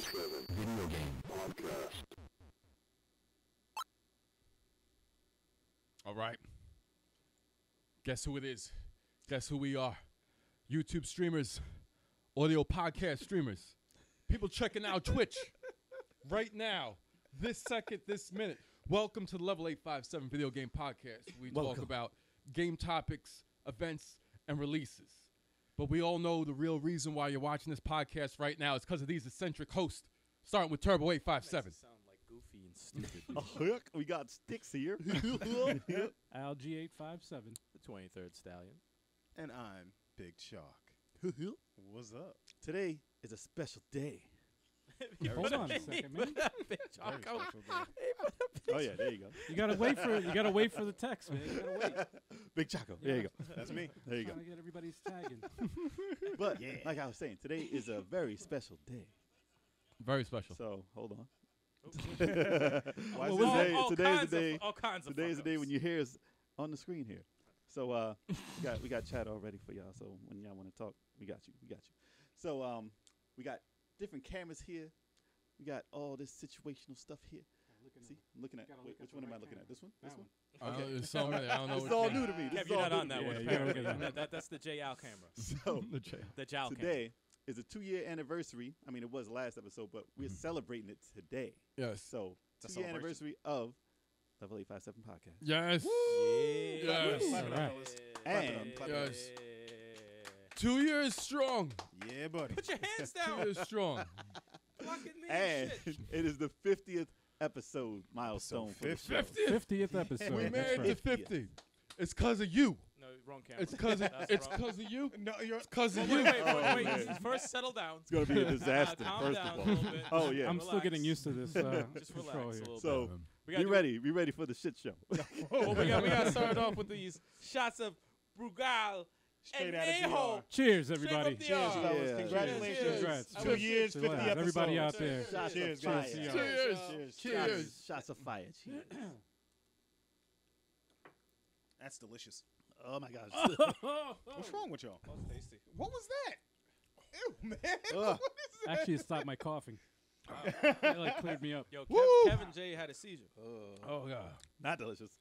24/7 Video Game Podcast. All right. Guess who it is? Guess who we are? YouTube streamers, audio podcast streamers, people checking out Twitch right now, this second, this minute. Welcome to the Level 857 Video Game Podcast. We talk about game topics, events, and releases. But we all know the real reason why you're watching this podcast right now is because of these eccentric hosts, starting with Turbo 857. Makes it sound like goofy and stupid. We got Stikz here. Alg 857. The 23rd Stallion. And I'm Big Chalk. What's up? Today is a special day. Hold on a second, man. Big Chalk. Very special day. Oh yeah, there you go. You gotta wait for the text, man. You gotta wait. Big Chaco. There you go. That's me. There you go. Trying to get everybody's tagging. But like I was saying, today is a very special day. Very special. So hold on. Why is Well, this today's the day. All kinds of Today's the day when fuck-ups. you hear us on the screen here. So we got chat all ready for y'all. So when y'all want to talk, we got you. So we got different cameras here. We got all this situational stuff here. See, I'm looking at. Wait, which one am I looking at? This one? This one? Okay. There's so many. I don't know This which is all one. new to me. This Kev, is you're all not new on to that me. one. you gotta look at That's the JAL camera. So The jail. The JAL camera. today is a 2-year anniversary. I mean, it was last episode, but we're celebrating it today. Yes. So, It's a 2-year celebration. anniversary of Level 857 podcast. Yes. Yeah. Yes. Clap it up, Alright. fellas. And Clap it up. Yes. 2 years strong. Yeah, buddy. Put your hands 2 down. years strong. Fucking me and shit. it is the 50th episode milestone. for the show. 50th. 50th episode. We that's made it right. to 50. It's because of you. No, wrong camera. It's because That's wrong. of you. No, you're. It's because of Wait, you. wait, Oh, wait. man. First, settle down. It's going to be a disaster, Calm first down of a all. little bit. Oh, yeah. I'm still getting used to this Just control relax a here. little So, bit. We gotta be do- ready. Be ready for the shit show. Well, we got to start off with these shots of Brugal Straight and out of a-hole. DR. Cheers, Straight everybody. from DR. Cheers, fellas. Yeah. Congratulations. Cheers. Congrats. 2 years, 50 Relax. episodes. Everybody out there. Shots Cheers, of fire. guys. Cheers. Cheers. Cheers. Shots of fire. Cheers. That's delicious. Oh, my gosh. What's wrong with y'all? That's tasty. What was that? Ew, man. Ugh. What is that? Actually, it stopped my coughing. It like cleared me up. Yo, Woo. Kevin J had a seizure. Oh, God. Not delicious.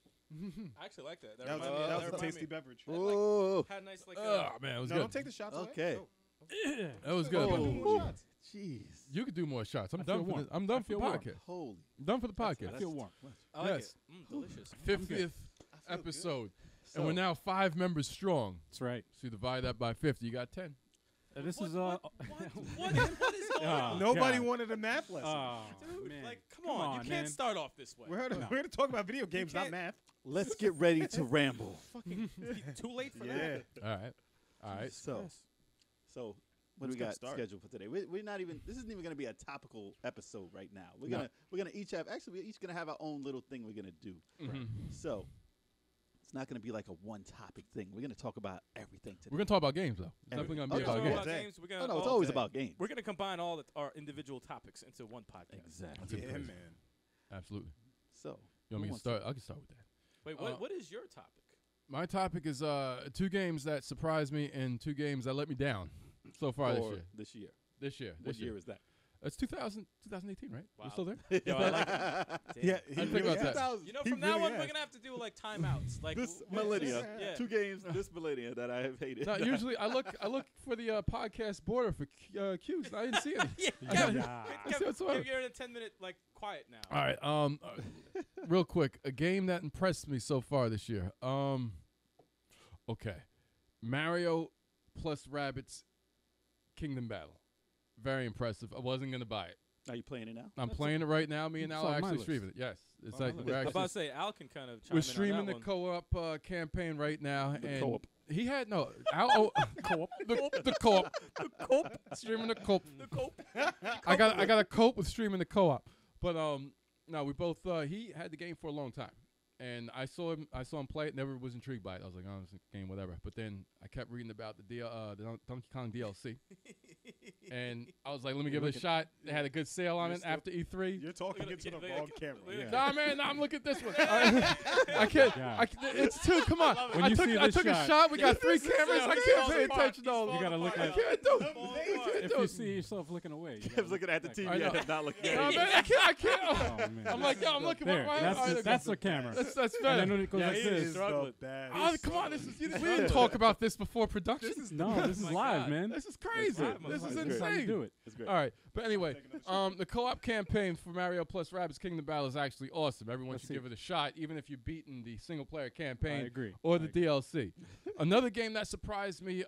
I actually like that. That was, reminded me- that was a reminded tasty me- beverage. Oh. Had a nice like. Oh, man. It was No, good. don't take the shots. away. Okay. Go. That was good. Oh. but- More shots. Jeez. You could do more shots. I'm I done feel for warm. this. I'm done I for the feel warm. podcast. Holy. I'm done for the podcast. I feel warm. I like Yes. it. Delicious. 50th I feel episode. So, And we're now 5 members strong. That's right. So you divide that by 50, you got 10. This is What is going on? Nobody God. wanted a math lesson. Dude, man. like, come on. You can't man. start off this way. we're here to talk about video games, not can't- math. let's get ready to ramble. Fucking too late for Yeah. that. All right. All right. So, so what do Let's we get got started. scheduled for today? We're not even. This isn't even going to be a topical episode right now. We're No. gonna each have. Actually, we're each gonna have our own little thing we're gonna do. Mhm. So it's not gonna be like a one topic thing. We're gonna talk about everything today. We're going to talk about games, though. It's Every- definitely going to Oh, be yeah. about Talk games. about Dang. games. We're Oh gonna no, it's all always day. about games. we're gonna combine all our individual topics into one podcast. Exactly. That's a good Yeah, place. man. Absolutely. So You want who me to wants start? I can start with that. Wait, Uh, what is your topic? My topic is 2 games that surprised me and 2 games that let me down so far for this year. this year. This What year. year is that? It's 2018, right? Wow. You still there? Yo, I like it. Damn. Yeah, I think about that. You know, He from now really on, has. we're gonna have to do like timeouts. Like This w- millennia, yeah. 2 games this millennia that I have hated. No, usually I look for the podcast border for cues. And I didn't see any. Yeah, I Kevin, got- see what's wrong. You're in a 10-minute like quiet now. All right. Real quick, a game that impressed me so far this year. Okay, Mario plus Rabbids Kingdom Battle. Very impressive. I wasn't gonna buy it. Are you playing it now? I'm playing it right now. Me and It's Al on are my actually list. streaming it. Yes, it's On like my we're list. I'm about to actually say Al can kind of chime we're in streaming on the that one. co-op campaign right now, and co-op. he had no Al, co-op the co-op streaming the co-op. The cope. I got a cope with streaming the co-op, but no, we both he had the game for a long time, and I saw him play it. Never was intrigued by it. I was like, oh, it's a game, whatever. But then I kept reading about the Donkey Kong DLC, and I was like, let me give it a shot. They had a good sale on it after E3. You're talking into the wrong camera. Yeah. Nah, man, I'm looking at this one. I can't. It's two. Come on. When I you took see a this shot, shot. We got 3 cameras. I can't pay attention to all. You gotta look I at. can't do it. If you see yourself looking away, you Kev's looking at the TV. I know. I'm not looking Nah, at man, you. I can't. Oh, man. I'm like, yo, I'm looking. There, Right, that's a camera. That's And better. then when it goes like He this. is the best. Oh, come on. We didn't talk about this before production. No, this is live, man. This is crazy. This is That's how you insane. do it. It's great. All right, but anyway, the co-op campaign for Mario plus Rabbids Kingdom Battle is actually awesome. Everyone should give it a shot, even if you've beaten the single-player campaign I agree. or the DLC. Another game that surprised me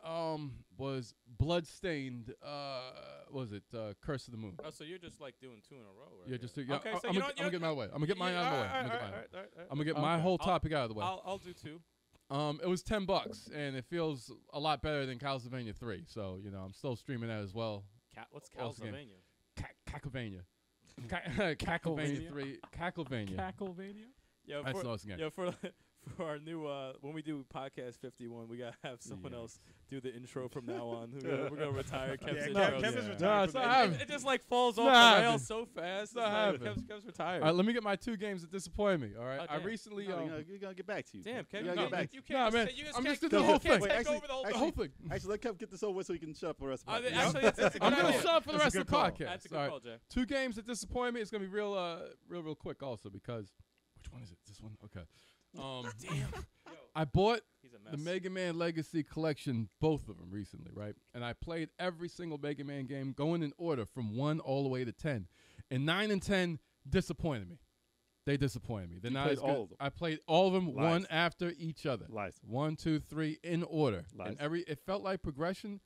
was Bloodstained. What was it Curse of the Moon? Oh, so you're just like doing 2 in a row, right? Yeah, just Okay, so I'm you gonna know what, get my way. I'm gonna get mine out of the way. I'm gonna get mine. I'm gonna get Okay. my whole topic out of the way. I'll do 2. It was $10, and it feels a lot better than Castlevania 3. So I'm still streaming that as well. What's Awesome game. Castlevania? Cacklevania. Cacklevania 3. Cacklevania. Cacklevania? Yo, That's an awesome game. Yo, for our new when we do podcast 51, we gotta have someone else do the intro from now on. We're gonna retire Kev's intro. Kevin's Nah, retired. it's from not the- happening. It just like falls off Nah, the rails so fast. not It's happening. like Kev's retired. All right, let me get my 2 games that disappointed me. All right, Oh, I damn. recently. No, we're gonna get back to you. Damn, Kev, We gotta get back. you Nah, can't. man, You just I'm can't just you doing the whole can't thing. take Actually- over the whole the thing. whole thing. Actually, let Kev get this over with so he can shut up for the rest of the podcast. Actually, it's a good I'm gonna idea. shut up for the rest That's a of the good call. podcast. That's a good All right. call, Jay. 2 games that disappointed me. It's gonna be real quick also because which one is it? This one? Okay. Damn. I bought He's a mess. the Mega Man Legacy Collection, both of them recently, right? And I played every single Mega Man game going in order from 1 all the way to 10. And 9 and 10 disappointed me. They disappointed me. They're You not played as good. all of them. I played all of them Lies. one after each other. Lies. 1, 2, 3 in order. Lies. And it felt like progression.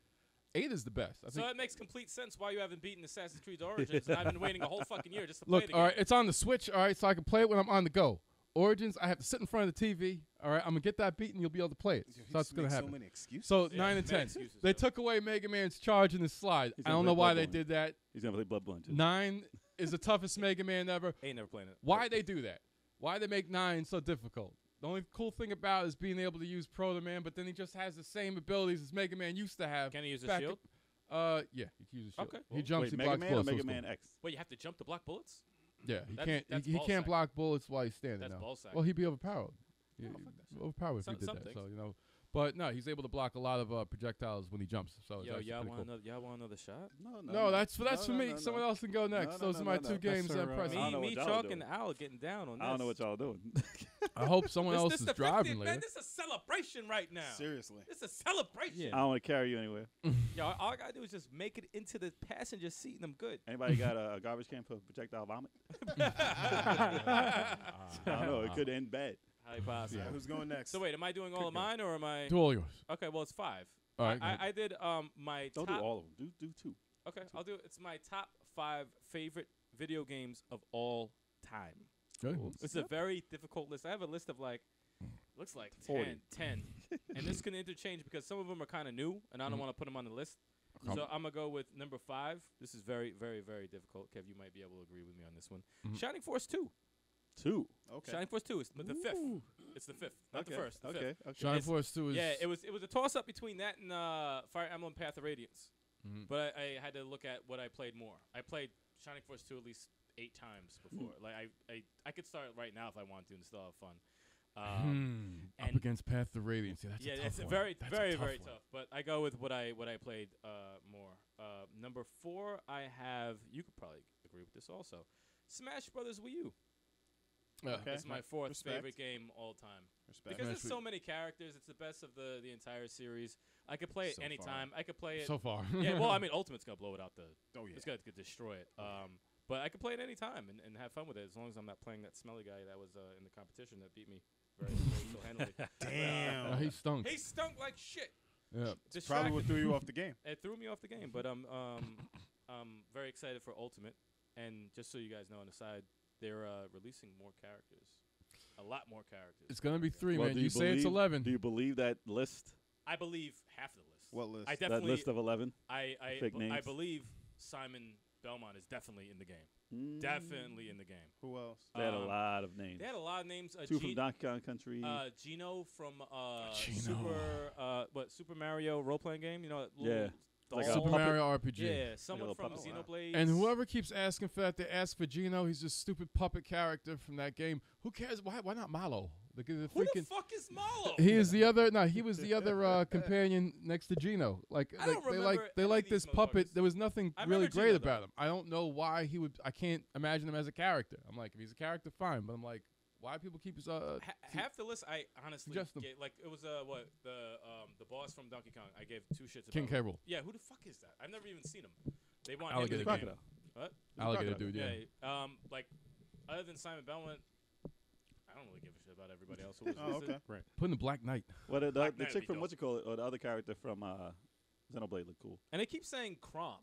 8 is the best. I So think. it makes complete sense why you haven't beaten Assassin's Creed Origins, and I've been waiting a whole fucking year just to play Look, it all again. right, it's on the Switch, all right, so I can play it when I'm on the go. Origins, I have to sit in front of the TV. All right, I'm gonna get that beat and you'll be able to play it. He So that's gonna makes happen. So many excuses. So Yeah, 9 and mad 10. excuses, They though. took away Mega Man's charge in the slide. He's I gonna don't play know why they Bloodborne. did that. He's gonna play Bloodborne too. 9 is the toughest Mega Man ever. Ain't never playing it. Why they do that? Why they make 9 so difficult? The only cool thing about it is being able to use Proto Man, but then he just has the same abilities as Mega Man used to have. Can he use a back shield? Yeah, he can use a shield. Okay. He jumps, Wait, he Mega blocks Man or bullets. so Mega it's Man cool. X? Wait, you have to jump to block bullets? Yeah, he That's he ball can't sack. block bullets while he's standing That's now. ball sack. Well, he'd be overpowered. Oh, fuck that shit. Overpowered if Some- he did some that. things. So but no, he's able to block a lot of projectiles when he jumps. So it's Yo, actually y'all pretty want cool. y'all want another shot? No, that's for me. Someone else can go next. No, Those no, are my no, 2 no. games That's that our, impressed I don't me. know Me, what y'all Chalk, doing. and Al getting down on this. I don't know what y'all doing. I hope someone else This is the 50th, driving man. later. This is a celebration right now. Seriously. This is a celebration. Yeah. I don't want to carry you anywhere. Yo, all I gotta do is just make it into the passenger seat, and I'm good. Anybody got a garbage can for projectile vomit? I don't know. It could end bad. Highly possible. Yeah, who's going next? So wait, am I doing all of mine or am I? Do all yours. Okay, well it's 5. All right. I did my Don't top. do all of them. Do 2. Okay, I'll do it. It's my top 5 favorite video games of all time. Good. Cool. It's a very difficult list. I have a list of like, looks like 40. 10. And this can interchange because some of them are kind of new, and I don't want to put them on the list. Okay. So I'm going to go with number 5. This is very, very, very difficult. Kev, you might be able to agree with me on this one. Shining Force 2. 2. Okay. Shining Force 2 is the 5th. Ooh. It's the 5th, not Okay. the 1st. The 5th. Okay. Shining It's- Force 2 is. Yeah, it was a toss-up between that and Fire Emblem Path of Radiance. Mhm. But I had to look at what I played more. I played Shining Force 2 at least 8 times before. Like I could start right now if I want to and still have fun. Up and- against Path to Radiance. Yeah, that's yeah, a tough it's one. very, That's a very, tough very one. tough. But I go with what I played more. Number 4, I have. You could probably agree with this also. Smash Brothers Wii U. Okay. It's my 4th Respect. favorite game all time. Respect. Because Smash there's so many characters, it's the best of the entire series. I could play it So anytime. I could play it. So far. Yeah, well, I mean, Ultimate's gonna blow it out the. Oh yeah. It's gonna destroy it. But I could play it anytime and have fun with it as long as I'm not playing that smelly guy that was in the competition that beat me very, very so handily. Damn. He stunk. He stunk like shit. Yeah. Probably what threw you off the game. It threw me off the game, but I'm very excited for Ultimate. And just so you guys know on the side, they're releasing more characters. A lot more characters. It's gonna be 3, Well, man. do You say it's believe- 11. Do you believe that list? I believe half the list. What list? I That definitely list of 11? I fake I names? believe Simon Belmont is definitely in the game. Mm. Definitely in the game. Who else? They had a Um, lot of names. They had a lot of names. Two from Donkey Kong Country. Gino from Gino. Super Mario role playing game. You know, that Yeah. little Like doll? a Super puppet. Mario RPG. Yeah, Like a someone little from puppet. Xenoblade. And whoever keeps asking for that, they ask for Gino. He's just stupid puppet character from that game. Who cares? Why not Malo? The Who the freaking. fuck is Malo? He is the other. No, he was the other companion next to Gino. Like, I don't like they remember like any of this these puppet. motherfuckers. There was nothing I really remember great Gino, about though. him. I don't know why he would. I can't imagine him as a character. I'm like, if he's a character, fine. But I'm like, why people keep his Half the list, I honestly Suggest them. like. It was the boss from Donkey Kong. I gave 2 shits about. King him. K. Rool. Yeah, who the fuck is that? I've never even seen him. They want Alligator him in the dude. game. What? Alligator crocodile. dude. Yeah. Yeah. Like, other than Simon Belmont, I don't really give a shit about everybody else. Who was Oh, listed. okay. Putting the Black Knight. Well, the Black Knight chick would be from dope. what you call it, or the other character from Xenoblade looked cool. And they keep saying Crom,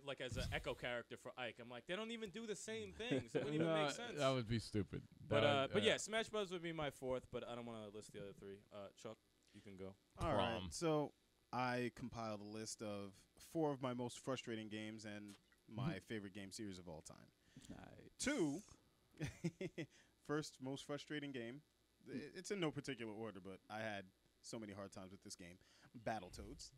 like as an echo character for Ike. I'm like, they don't even do the same things. It wouldn't even make sense. That would be stupid. But yeah, Smash Bros would be my 4th, but I don't want to list the other 3. Chuck, you can go. All right. Prom. So I compiled a list of 4 of my most frustrating games and my favorite game series of all time. Nice. 2, first most frustrating game. It's in no particular order, but I had so many hard times with this game. Battletoads.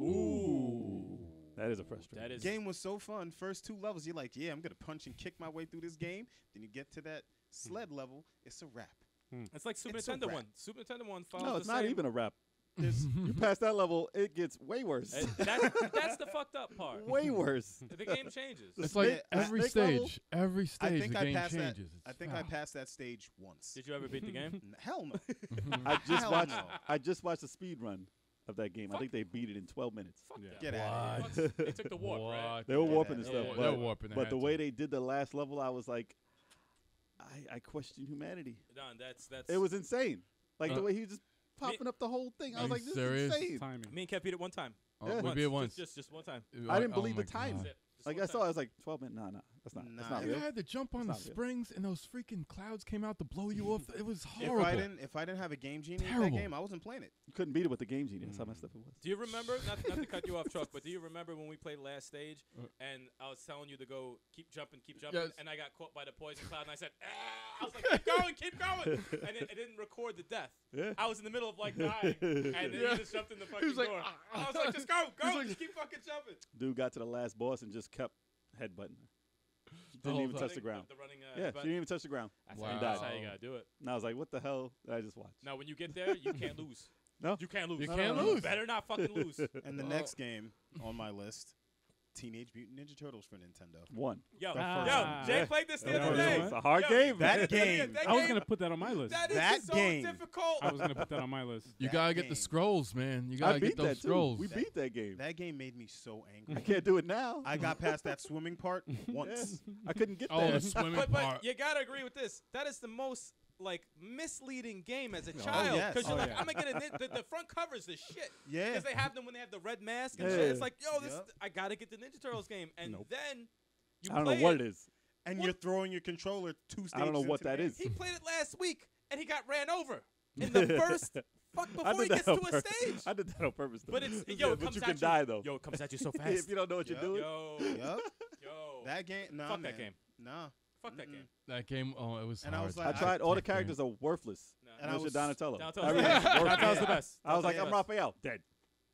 Ooh. That is a frustrating. That is Game was so fun. First 2 levels, you're like, yeah, I'm gonna punch and kick my way through this game. Then you get to that sled level, it's a wrap. It's like Super It's a Nintendo wrap. one. Super Nintendo one follows No, it's the not same. even a rap. You pass that level, it gets way worse. That's the fucked up part. Way worse. The game changes. It's like snake- every snake stage. level? Every I stage think the I game passed that. changes. I think I passed that stage once. Did you ever beat the game? Hell no. I just Hell watched. no. I just watched a speed run of that game. I Fuck. think they beat it in 12 minutes. Fuck that. Get out of here. They took the warp, right? They were Yeah, warping and yeah, stuff, yeah. They but, were warping. they but had the to. way they did the last level, I was like, I question humanity. Don, that's It was insane. Like the Uh, way he was just popping up the whole thing. I Are was you like, this serious? is insane. Timing. me and Kev beat it one time. Oh, Yeah. we Once. beat it once. Just one time. I didn't Oh believe my the time. God. That's it. Just Like one I saw, time. I was like, 12 minutes. Nah, that's not. That's Nah, not You real. had to jump on the It's not real. springs and those freaking clouds came out to blow you off. It was If horrible. I didn't have a game genie in that Terrible. game, I wasn't playing it. You couldn't beat it with the game genie. That's how messed up it was. Do you remember, not to cut you off, Chuck, but do you remember when we played last stage and I was telling you to go keep jumping, Yes. and I got caught by the poison cloud and I said, ah! I was like, keep going, and it didn't record the death. Yeah. I was in the middle of like dying, and then Yeah. he just jumped in the fucking was like, door. "Ah." I was like, just go, He's like- just keep fucking jumping. Dude got to the last boss and just kept headbutting her. The Didn't whole even time. touch the ground. The running, Yeah, she button. didn't even touch the ground. That's, Wow. how, that's how you gotta do it. And I was like, what the hell did I just watch? Now, when you get there, you can't lose. No? You can't lose. You No, can't no, no. lose. Better not fucking lose. And the Oh. next game on my list, Teenage Mutant Ninja Turtles for Nintendo. One. Yo, Ah. Jay played this the That other first day. one? It's a hard Yo, game. That man. game. that I was game- gonna put that on my list. That is That so game. difficult. I was gonna put that on my list. You That gotta get the game. scrolls, man. You I gotta beat get those that too. scrolls. We beat that game. That game made me so I angry. can't do it now. I got past that swimming part once. Yeah. I couldn't get Oh, there. the swimming But part. you gotta agree with this. That is the most like misleading game as a Oh, child yes. because you're Oh, like, yeah. I'm gonna get the front covers the shit Yeah. because they have them when they have the red mask and Yeah. shit. It's like, yo, this Yep. I gotta get the Ninja Turtles game, and Nope. then you I don't play know what it is. And What? you're throwing your controller 2 stages I don't know what into the that game. is. He played it last week and he got ran over in the first fuck I before he did gets that on to a purpose. stage. I did that on purpose. Though. But it's Yeah, yo, it but comes you at can you. die though. Yo, it comes at you so if fast. you don't know what you're Yep. doing. Yo, Yup. yo, That game, nah, fuck man. that game. Nah. Fuck that Mm-mm. game. That game, oh, it was And I hard. was I like, tried. All the That game. characters are worthless. No. And I Unless you're was- Donatello. Donatello's Everyone's the best. worthless. Donatello's the best. I was like, Donatello's I'm the best. Raphael, dead.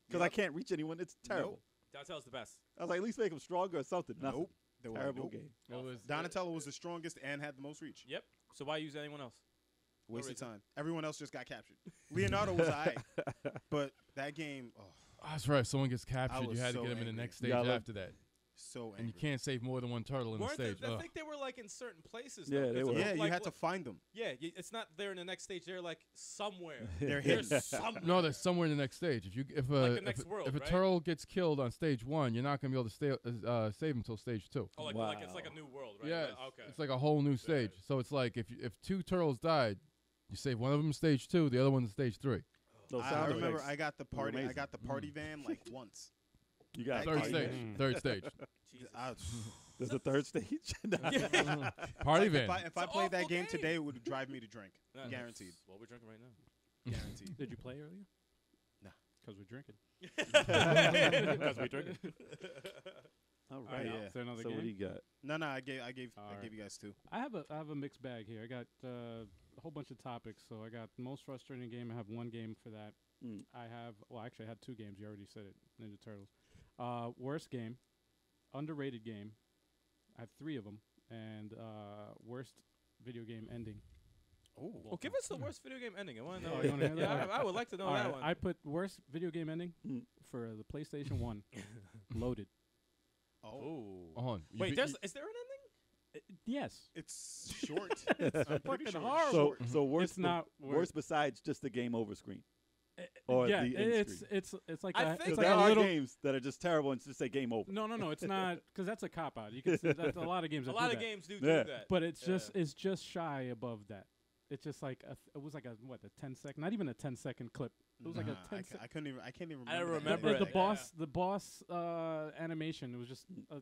Because I Yep. can't reach anyone. It's terrible. Donatello's the best. I was like, at least make him stronger or something. Nothing. Nope. They were like, Terrible nope. game. It was Donatello was the strongest and had the most reach. Yep. So why use anyone else? Waste of reason. time. Everyone else just got captured. Leonardo was alright, but that game, oh, Oh, that's right. Someone gets captured. You was had to so get him in the angry. next stage Yeah, I love- after that. so angry. And you can't save more than one turtle in the Weren't stage. they, I Ugh. think they were like in certain places. Yeah, though, they 'cause were. it Yeah, looked you like, had to find them. Yeah, it's not there in the next stage. They're like somewhere. They're They're hidden. somewhere. No, there's somewhere in the next stage. If Like the next world, if a right? turtle gets killed on stage 1, you're not gonna be able to save him until stage 2. Oh, like, Wow. it's like a new world, right? Yeah, Like, okay. it's like a whole new stage. So it's like if 2 turtles died, you save one of them in stage 2, the other one in stage 3. Those I sound remember effects I got the were party. I amazing. got the party van like once. You got Third Third Party stage. van. Third stage. Jesus. There's a third stage. Party Like, van. if I It's an played that awful game game. today, it would drive me to drink. Nah, Guaranteed. Well, we're drinking right now. Guaranteed. Did you play earlier? Nah. Because we're drinking. Because we drinking. All right, right. yeah. Is there another So game? what do you got? No, I gave Alright. you guys 2. I have a mixed bag here. I got a whole bunch of topics. So I got most frustrating game. I have one game for that. Mm. Actually, I had 2 games. You already said it. Ninja Turtles. Worst game, underrated game. I have 3 of them, and worst video game ending. Oh, Well, give us the worst video game ending. I want to know. Oh, you wanna hear that? Yeah, Alright. I would like to know All that right, one. I put worst video game ending Mm. for the PlayStation 1. Loaded. Oh. Hold on. Wait, is there an ending? Yes. it's short. It's pretty fucking sure. horrible. So worst It's not worst besides just the game over screen. Or yeah, the end it's like I a, think it's Because like there a are little. games that are just terrible and just say game over. No, it's not, because that's a cop out. You can see that's a lot of games. A that lot do of that. games do Yeah. that. But it's Yeah. just shy above that. It's just like it was like a 10-second, not even a 10-second clip. It was like a 10 I can't even remember. I don't that. remember the it. boss animation. It was just a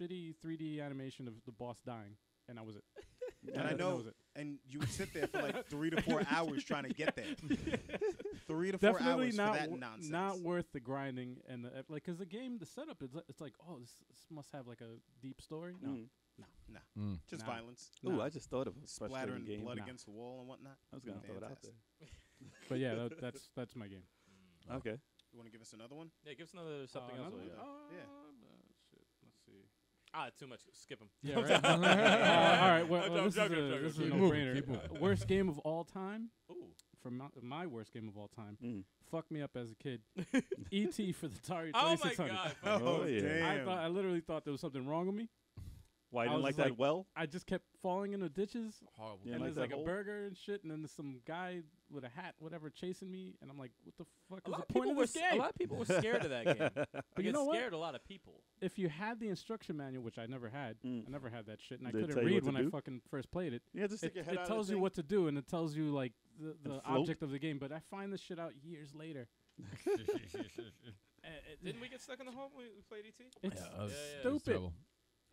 shitty 3D animation of the boss dying, and that was it. And I That know, was it. and you would sit there for like 3 to 4 hours trying to get there. 3 to 4 Definitely hours not for that wo- nonsense. not worth the grinding and the because the game, the setup is it's like, oh, this must have like a deep story. No, Mm. Just Nah. violence, Ooh, Nah. I just thought of a frustrating splattering game. blood Nah. against the wall and whatnot. I was gonna throw it out Fantastic. there. but yeah, that's my game. Okay. You want to give us another one? Yeah, give us another something else. Another while one? you're at it. Yeah. Shit. Let's see. Too much. Skip them. Yeah, right. All right. Well, I'm this is joking, a I'm this is a joking. no-brainer. Keep moving. Worst game of all time. Ooh. For my worst game of all time. Mm. Fucked me up as a kid. E.T. for the Atari Oh my 2600. God. Oh, yeah. I literally thought there was something wrong with me. Why you I didn't was like just that like- well? I just kept falling into ditches, Horrible. Yeah, and like there's that like a hole? burger and shit, and then there's some guy with a hat, whatever, chasing me, and I'm like, what the fuck A is lot the of point people of were this game? a lot of people were scared of that game. But You you know what? scared a lot of people. If you had the instruction manual, which I never had, Mm. I never had that shit, and I Did it couldn't tell you read what to when I do? fucking first played it. Yeah, just stick It, your head it out tells of the you thing. what to do, and it tells you like the float? object of the game. But I find this shit out years later. Didn't we get stuck in the hole when we played ET? It's Yeah, that was stupid. terrible.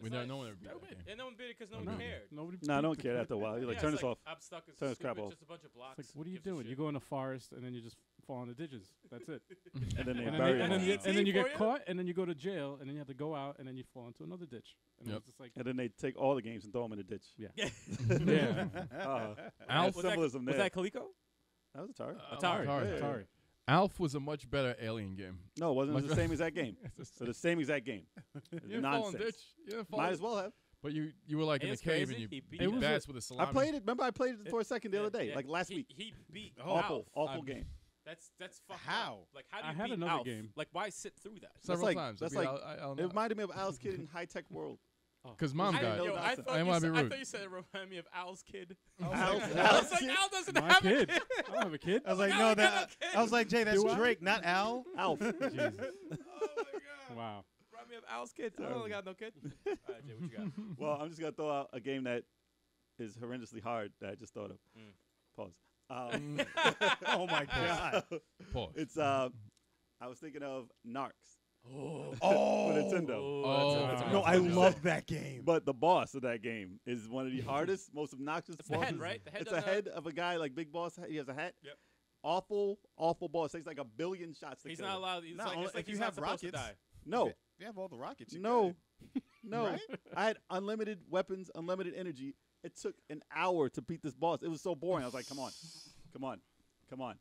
We It's never like know when it would be stupid. that game. Yeah, no one beat it because no Oh, one no. cared. Nobody. No, I beat don't the care fuck- after a while. You're like, Yeah, turn it's this like, off. I'm stuck in Turn this crap stupid, off. just a bunch of blocks. It's like, what are you Gives a doing? shit. You go in the forest, and then you just fall in the ditches. That's it. And then they And bury then, and, then him. you, ET and then you for get you? caught, and then you go to jail, and then you have to go out, and then you fall into another ditch. And Yep. it's just like, And then they take all the games and throw them in the ditch. yeah. Alf, Was that- symbolism Was there. that Coleco? That was Atari. Atari. Atari. Yeah. Atari. Alf was a much better alien game. No, it wasn't. It was Much the same exact game. So the same exact game. You didn't fall in Nonsense. ditch. You didn't fall Might in- as well have. But you were like in a It's cave crazy. and you He beat beat was bats with a I salami. played it. Remember, I played it for a second the other day, Yeah, like last he, week. He beat Awful, Alf. awful game. That's fucked How? up. Like, how do I you had beat another Alf? game. Like, why sit through that? Several like- times. that's I beat like- Al- It reminded me of Alice Kid in High Tech World. Because mom I, got yo, it. I, I thought didn't you want to said, be I rude. thought you said it reminded me of Al's kid. Alice, I was Alice like, Kid? Al doesn't My have kid. a kid. I don't have a kid. I was like, Al no, ain't got that. no kid. I was like, Jay, that's Do I? Drake, not Al. Alf. Jesus. Oh my god. Wow. Remind me of Al's kid. I don't got no kid. All right, Jay, what you got? Well, I'm just gonna throw out a game that is horrendously hard that I just thought of. Pause. Oh my god. Pause. It's I was thinking of Narcs. Oh. For Nintendo. Oh, that's a No, rough I one. love that game. But the boss of that game is one of the hardest, most obnoxious It's the bosses. head, right? The head It's a doesn't head of a guy like Big Boss. He has a hat. Yep. Awful, awful boss. Takes like a billion shots to He's kill not him. allowed. He's No, like, only it's like if you he's not have supposed to rockets. die. No, If you have all the rockets. You're no, good. no. Right? I had unlimited weapons, unlimited energy. It took an hour to beat this boss. It was so boring. I was like, come on, come on, come on,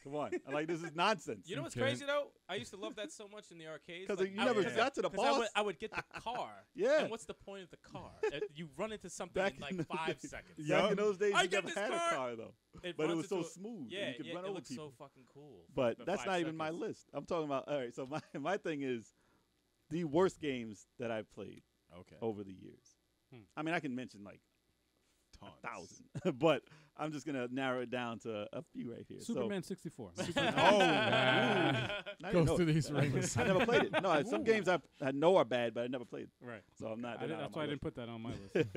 come on. I'm like, this is nonsense. You know what's Okay. crazy though? I used to love that so much in the arcades. Because like, you I never would- got to the 'cause boss. I would get the car. Yeah. And what's the point of the car? You run into something Back in in like the 5 day. seconds. Back in those days, I you get never this had car. a car though. It But it runs was so into a- smooth. Yeah, and you could yeah, run it over looks people. so fucking cool. But for that's 5 not even my seconds. list. I'm talking about. All right, so my thing is the worst games that I've played Okay. over the years. Hmm. I mean, I can mention like Tons. 1,000, but I'm just gonna narrow it down to a few right here. Superman 64. Oh. So, Goes to these rings. I never played it. No, some games I know are bad, but I never played. Right. So I'm not. I they're didn't, not on that's my why I list. didn't put that on my list.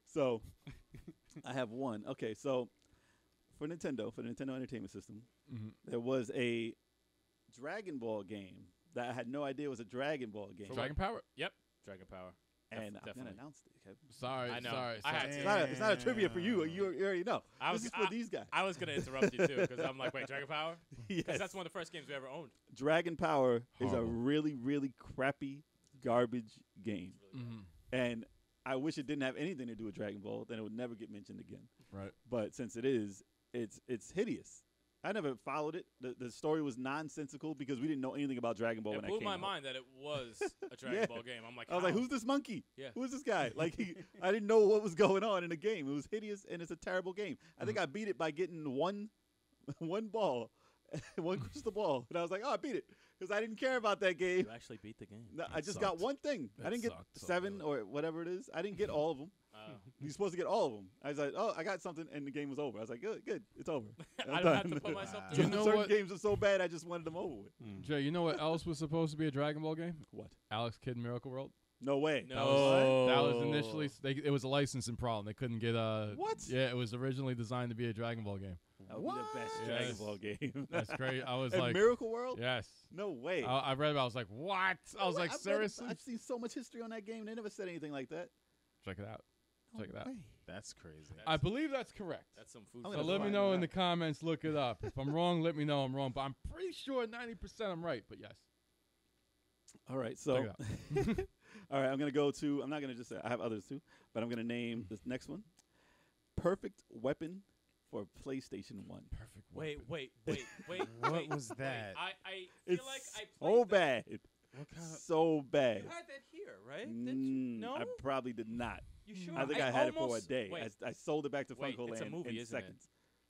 So I have one. Okay, so for the Nintendo Entertainment System, Mhm. there was a Dragon Ball game that I had no idea was a Dragon Ball game. Dragon Power. Dragon Power. And I'm definitely. gonna announce it. Okay? Sorry, I know. sorry. I had sorry. to. It's not a trivia for you. You already know. I This was- is for these guys. I was gonna interrupt you too because I'm like, wait, Dragon Power? Yes. Because that's one of the first games we ever owned. Dragon Power is a Horrible. really, really crappy garbage game. Mm-hmm. And I wish it didn't have anything to do with Dragon Ball. Then it would never get mentioned again. Right. But since it is, it's hideous. I never followed it. The story was nonsensical because we didn't know anything about Dragon Ball It when that blew came my out. mind that it was a Dragon Yeah. Ball game. I'm like, I was like, how? who's this monkey? Yeah. Who is this guy? Like, I didn't know what was going on in the game. It was hideous, and it's a terrible game. I think I beat it by getting one ball, one crystal ball. And I was like, oh, I beat it because I didn't care about that game. You actually beat the game. No, I just got one thing. I That didn't get sucked so 7 bad. or whatever it is. I didn't get all of them. You're supposed to get all of them. I was like, oh, I got something, and the game was over. I was like, good, it's over. I don't have to put myself You through know Certain what? games are so bad, I just wanted them over with. Jay, you know what else was supposed to be a Dragon Ball game? What? Alex Kidd in Miracle World. No way. No. That was initially it was a licensing problem. They couldn't get What? Yeah, it was originally designed to be a Dragon Ball game. That would be the best Yes. Dragon Ball game. That's great. I was And like, Miracle World? yes. No way. I read about. I was like, what? I was No way. like, I've read- seriously? I've seen so much history on that game. They never said anything like that. Check it out. Check it out. way. That's crazy. I believe that's correct. That's some food. I'm So gonna let me find know it in the out. comments. Look it up. If I'm wrong, let me know I'm wrong. But I'm pretty sure 90% I'm right. But yes. All right, Check so it all right, I'm gonna go to. I'm not gonna just say I have others too, but I'm gonna name this next one. Perfect weapon for PlayStation 1. Perfect. Wait. What was that? I feel It's like I so played that. bad, What kind of so bad. You had that here, right? Didn't you? No. I probably did not. You sure? I think I had it for a almost- day. Wait, I sold it back to Wait, Funko it's a Land movie, in isn't it? seconds.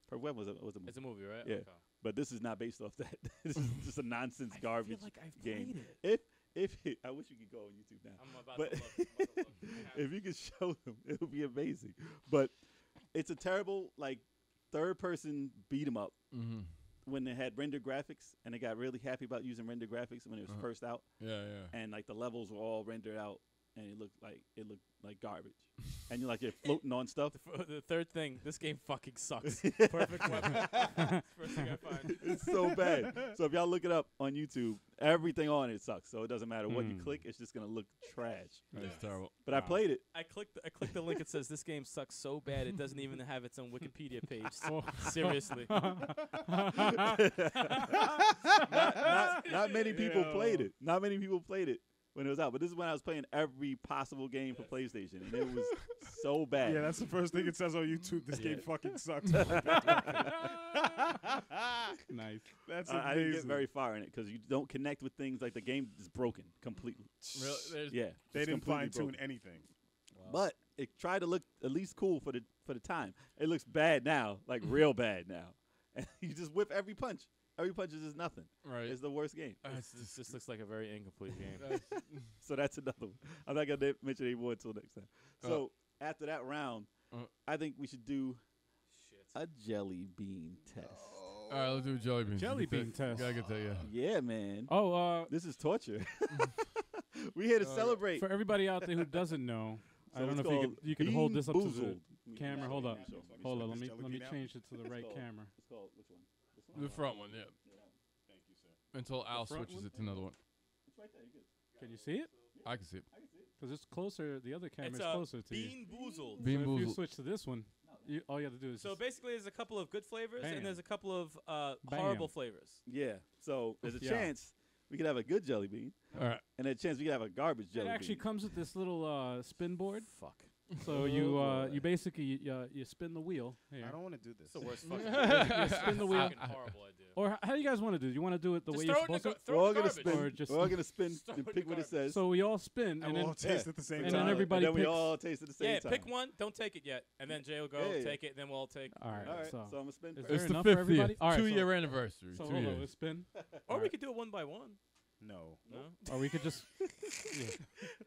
Perfect weapon was a movie. it's a movie, right? Yeah. Okay. But this is not based off that. This is just a nonsense I garbage feel like I've game. played it. If I wish you could go on YouTube now. I'm about But to look. I'm about to look. if you could show them, it would be amazing. But it's a terrible like third person beat 'em up Mm-hmm. when they had render graphics, and they got really happy about using render graphics when it was Uh-huh. first out, Yeah. and like the levels were all rendered out, and it looked like garbage, and you're floating on stuff. The third thing, this game fucking sucks. Perfect weapon. First thing I find. It's so bad. So if y'all look it up on YouTube, everything on it sucks. So it doesn't matter what you click; it's just gonna look trash. That's terrible. But I played it. I clicked the link. It says this game sucks so bad it doesn't even have its own Wikipedia page. Oh. Seriously. Not many people played it. Not many people played it when it was out. But this is when I was playing every possible game for PlayStation, and it was so bad. Yeah, that's the first thing it says on YouTube. This game Yeah. fucking sucks. Nice. That's I didn't get amazing. very far in it because you don't connect with things. Like the game is broken completely. Really? Yeah, They it's didn't completely fine tune broken. anything. But it tried to look at least cool for the time. It looks bad now, like real bad now. And you just whip every punch. Every punch is just nothing. Right. It's the worst game. This looks like a very incomplete game. So that's another one. I'm not gonna mention any more until next time. So after that round, I think we should do a jelly bean test. All right, let's do jelly beans. Jelly bean test. Gotta get that. Yeah. Yeah, man. Oh, This is torture. We here to celebrate. for everybody out there who doesn't know, I So don't it's know if called you can hold this up to the Bean-boozled. camera. Hold up. Let me Hold show on. this Let jelly me bean out. change it to the right called- camera. It's called which one? This one? The front one, yeah. Thank you, sir. Until Al front switches one? it to another one. It's right there. You good. Can you see it? I can see it. Because it's closer. The other camera It's is a closer to you. Bean Boozled. Bean So if you boozled. switch to this one, all you have to do is So just basically, there's a couple of good flavors Bam. and there's a couple of Bam. horrible flavors. Yeah. So there's a Yeah. chance we could have a good jelly bean, All right. and a chance we could have a garbage jelly it actually bean. comes with this little spin board. Fuck. So you basically you spin the wheel. Here. I don't want to do this. It's the worst fucking You spin the wheel. fucking horrible idea. Or how do you guys want to do it? You want to do it the way Just you're throw it in the supposed to? throw We're it all in the gonna garbage. spin. Or just- We're all gonna spin Throw it and in pick the what it garbage. says. So we all spin, And and we'll then all taste Yeah. at the same And time. then everybody and then we picks- all taste at the same Yeah, time. pick one. Don't take it yet, and then Jay will go Yeah. take it, and then we'll all take. all right. All right. So, So I'm gonna spin. Is first. there It's the enough for 50th everybody? All right, 2-year anniversary. so 2 hold on, years. let's spin. Or All we right. could do it one by one. No. No. Or we could just.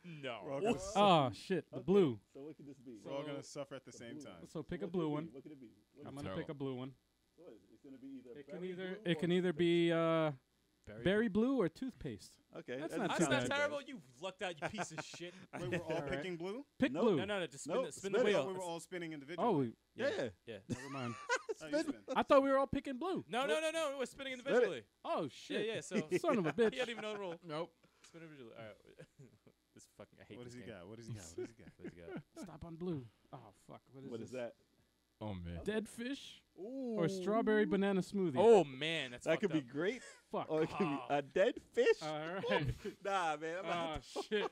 We're all No. gonna, Oh shit! The Okay. blue. So what could this be? we're all gonna suffer at the same time. So pick a What could blue it one. be? What could it be? What I'm is gonna Terrible. pick a blue one. What is it? It's gonna be either. It can berry either blue it can or either be berry blue or toothpaste. Okay. That's that not That's too sounds not bad. good. terrible. You lucked out, you piece of shit. Wait, we're all All right. picking blue? Pick No. blue. No, just spin Nope, the spin the it. I wheel. thought we were all spinning individually. Oh, Yeah. Yeah. never mind. Oh, you spin. I thought we were all picking blue. No, we're spinning Spin it. individually. Oh Yeah, shit! yeah. So Son of a bitch. he don't even know the rule. Nope. Spin individually. All right. This fucking. I hate What this does he game. got? What does he got? What does he got? What does he got? Stop on blue. Oh fuck! What is that? Oh man. Dead fish Ooh. or strawberry banana smoothie? Oh man, that's That could be fucked up. great, fuck. or it could be Oh. a dead fish. All right. Nah, man. I'm Oh not. shit.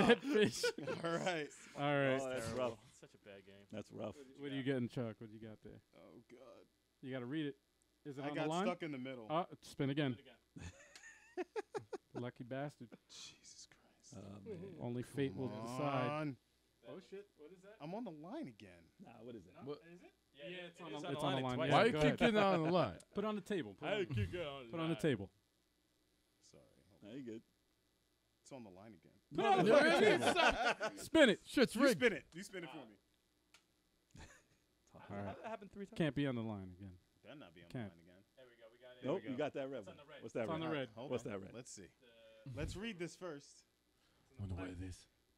Dead fish. All right. All right. Oh, that's Terrible. rough. Such a bad game. That's rough. What are you getting, Chuck? What you got there? Oh God. You got to read it. Is it I on got the line? stuck in the middle. Spin again. Lucky bastard. Jesus Christ. Oh, man. Only fate will Come decide. on. Oh shit! What is that? I'm on the line again. Nah, what is that? What? Is it? Yeah, it's it on is the- on it's the on line the line. twice. Yeah, Why you go keep ahead. getting on the line? Put it on the table. Put it I on, keep going. put it on the table. Sorry. Hold on. Nah, you good. It's on the line again. Put it on the Yeah, fucking yeah, table. yeah. Spin it. Shit's You rigged. spin it. You spin it for me. All How right. did that happen 3 times? Can't be on the line again. Better not be on Can't. the line again. There we go. We got it. Nope, There we you go. got that red It's on one. the red. What's that It's on red? the red. Hold What's on. that red? Let's see. Let's read this first. Wonder what it is.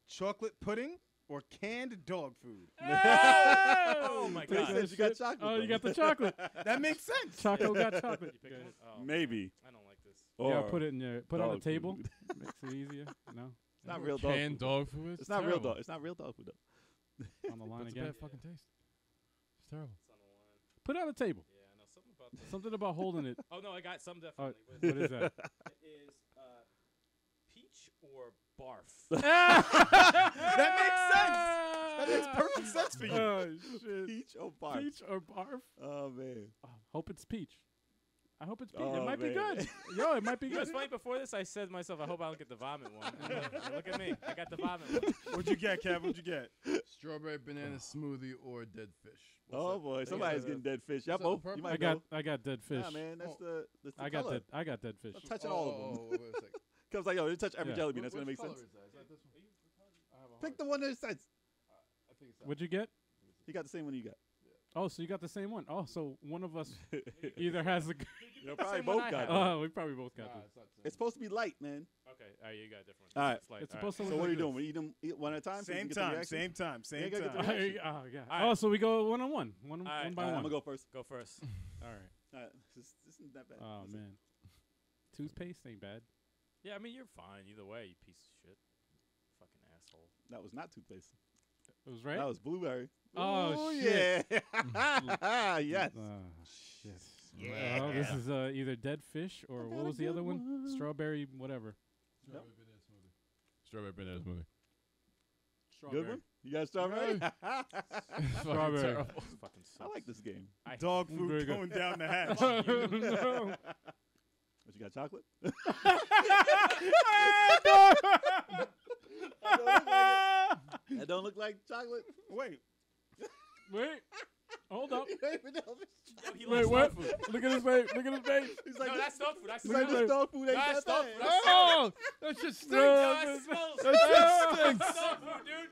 Chocolate pudding or canned dog food? Oh my But he god. said you got chocolate. Oh, you though. got the chocolate. That makes sense. Choco got chocolate. You picked one? Oh, Maybe. I don't like this. Yeah, Or put it in your. Put it on the dog table. food. Makes it easier. No, It's not real dog Canned food. dog food. It's not real terrible. dog. It's not real dog food though. on the line That's a again. bad fucking taste. It's terrible. It's on the line. Put it on the table. Yeah, I know something about this. Something about holding it. Oh no, I got some Oh, definitely. what is that? It is peach or barf. That makes sense. That makes perfect sense for you. Oh shit. Peach or barf? Peach or barf? Oh man. Oh, hope it's peach. I hope it's peach. Oh, it might be man. good. Yo, it might be You know good. what's funny? Before this, I said to myself, I hope I don't get the vomit one. Look at me. I got the vomit one. What'd you get, Kev? What'd you get? Strawberry banana smoothie or dead fish. Oh boy, somebody's getting dead fish. Y'all Is that the both. purple? You might I got dead fish. Nah, man, that's Oh. the I got color. dead. I got dead fish. I'm touching all of them. Wait a second. Cause like, yo, you touch every Yeah. jelly bean. That's gonna make sense. Is that this one? I have a Pick hard- the one that sense. I think it's that What'd you get? You got the same one you got. Oh, so you got the same one. Oh, so one of us either has a. You probably Same one both I got have. it. Oh, we probably both got Nah, this. it's not the same. It's supposed to be light, man. Okay, all right, you got a different. All right. It's like, It's all supposed to So look what are you like doing? We eat one at a time. so we Same can get the time. reaction? Same time. Same ain't gotta get time. the this. reaction. Oh yeah. All right. Oh, so we go one on one. One All right. one by All right, I'm one. gonna go first. Go first. All right. All right. This isn't that bad. Oh Listen. man. Toothpaste ain't bad. Yeah, I mean you're fine either way, you piece of shit. Fucking asshole. That was not toothpaste. It was right. That was blueberry. Oh, Ooh, shit. Yeah. Yes. Shit. Yeah. Well, this is either dead fish or I what got a was the other good one? one. Strawberry, whatever. Strawberry banana smoothie. Strawberry banana smoothie. Good one. You got strawberry? Fucking Strawberry. terrible. This fucking sucks. I like this game. Dog Very food good. going down the hatch. No. What you got? Chocolate? That don't look like chocolate. Wait. Wait. Hold up. Yo, he Wait, likes what? dog food. Look at his face. Look at his face. He's No, like, that's dog food. That's he's like, this dog food ain't That's that dog bad. food. That's Oh, that just stinks. No. That smells. That shit stinks. That's dog food, dude.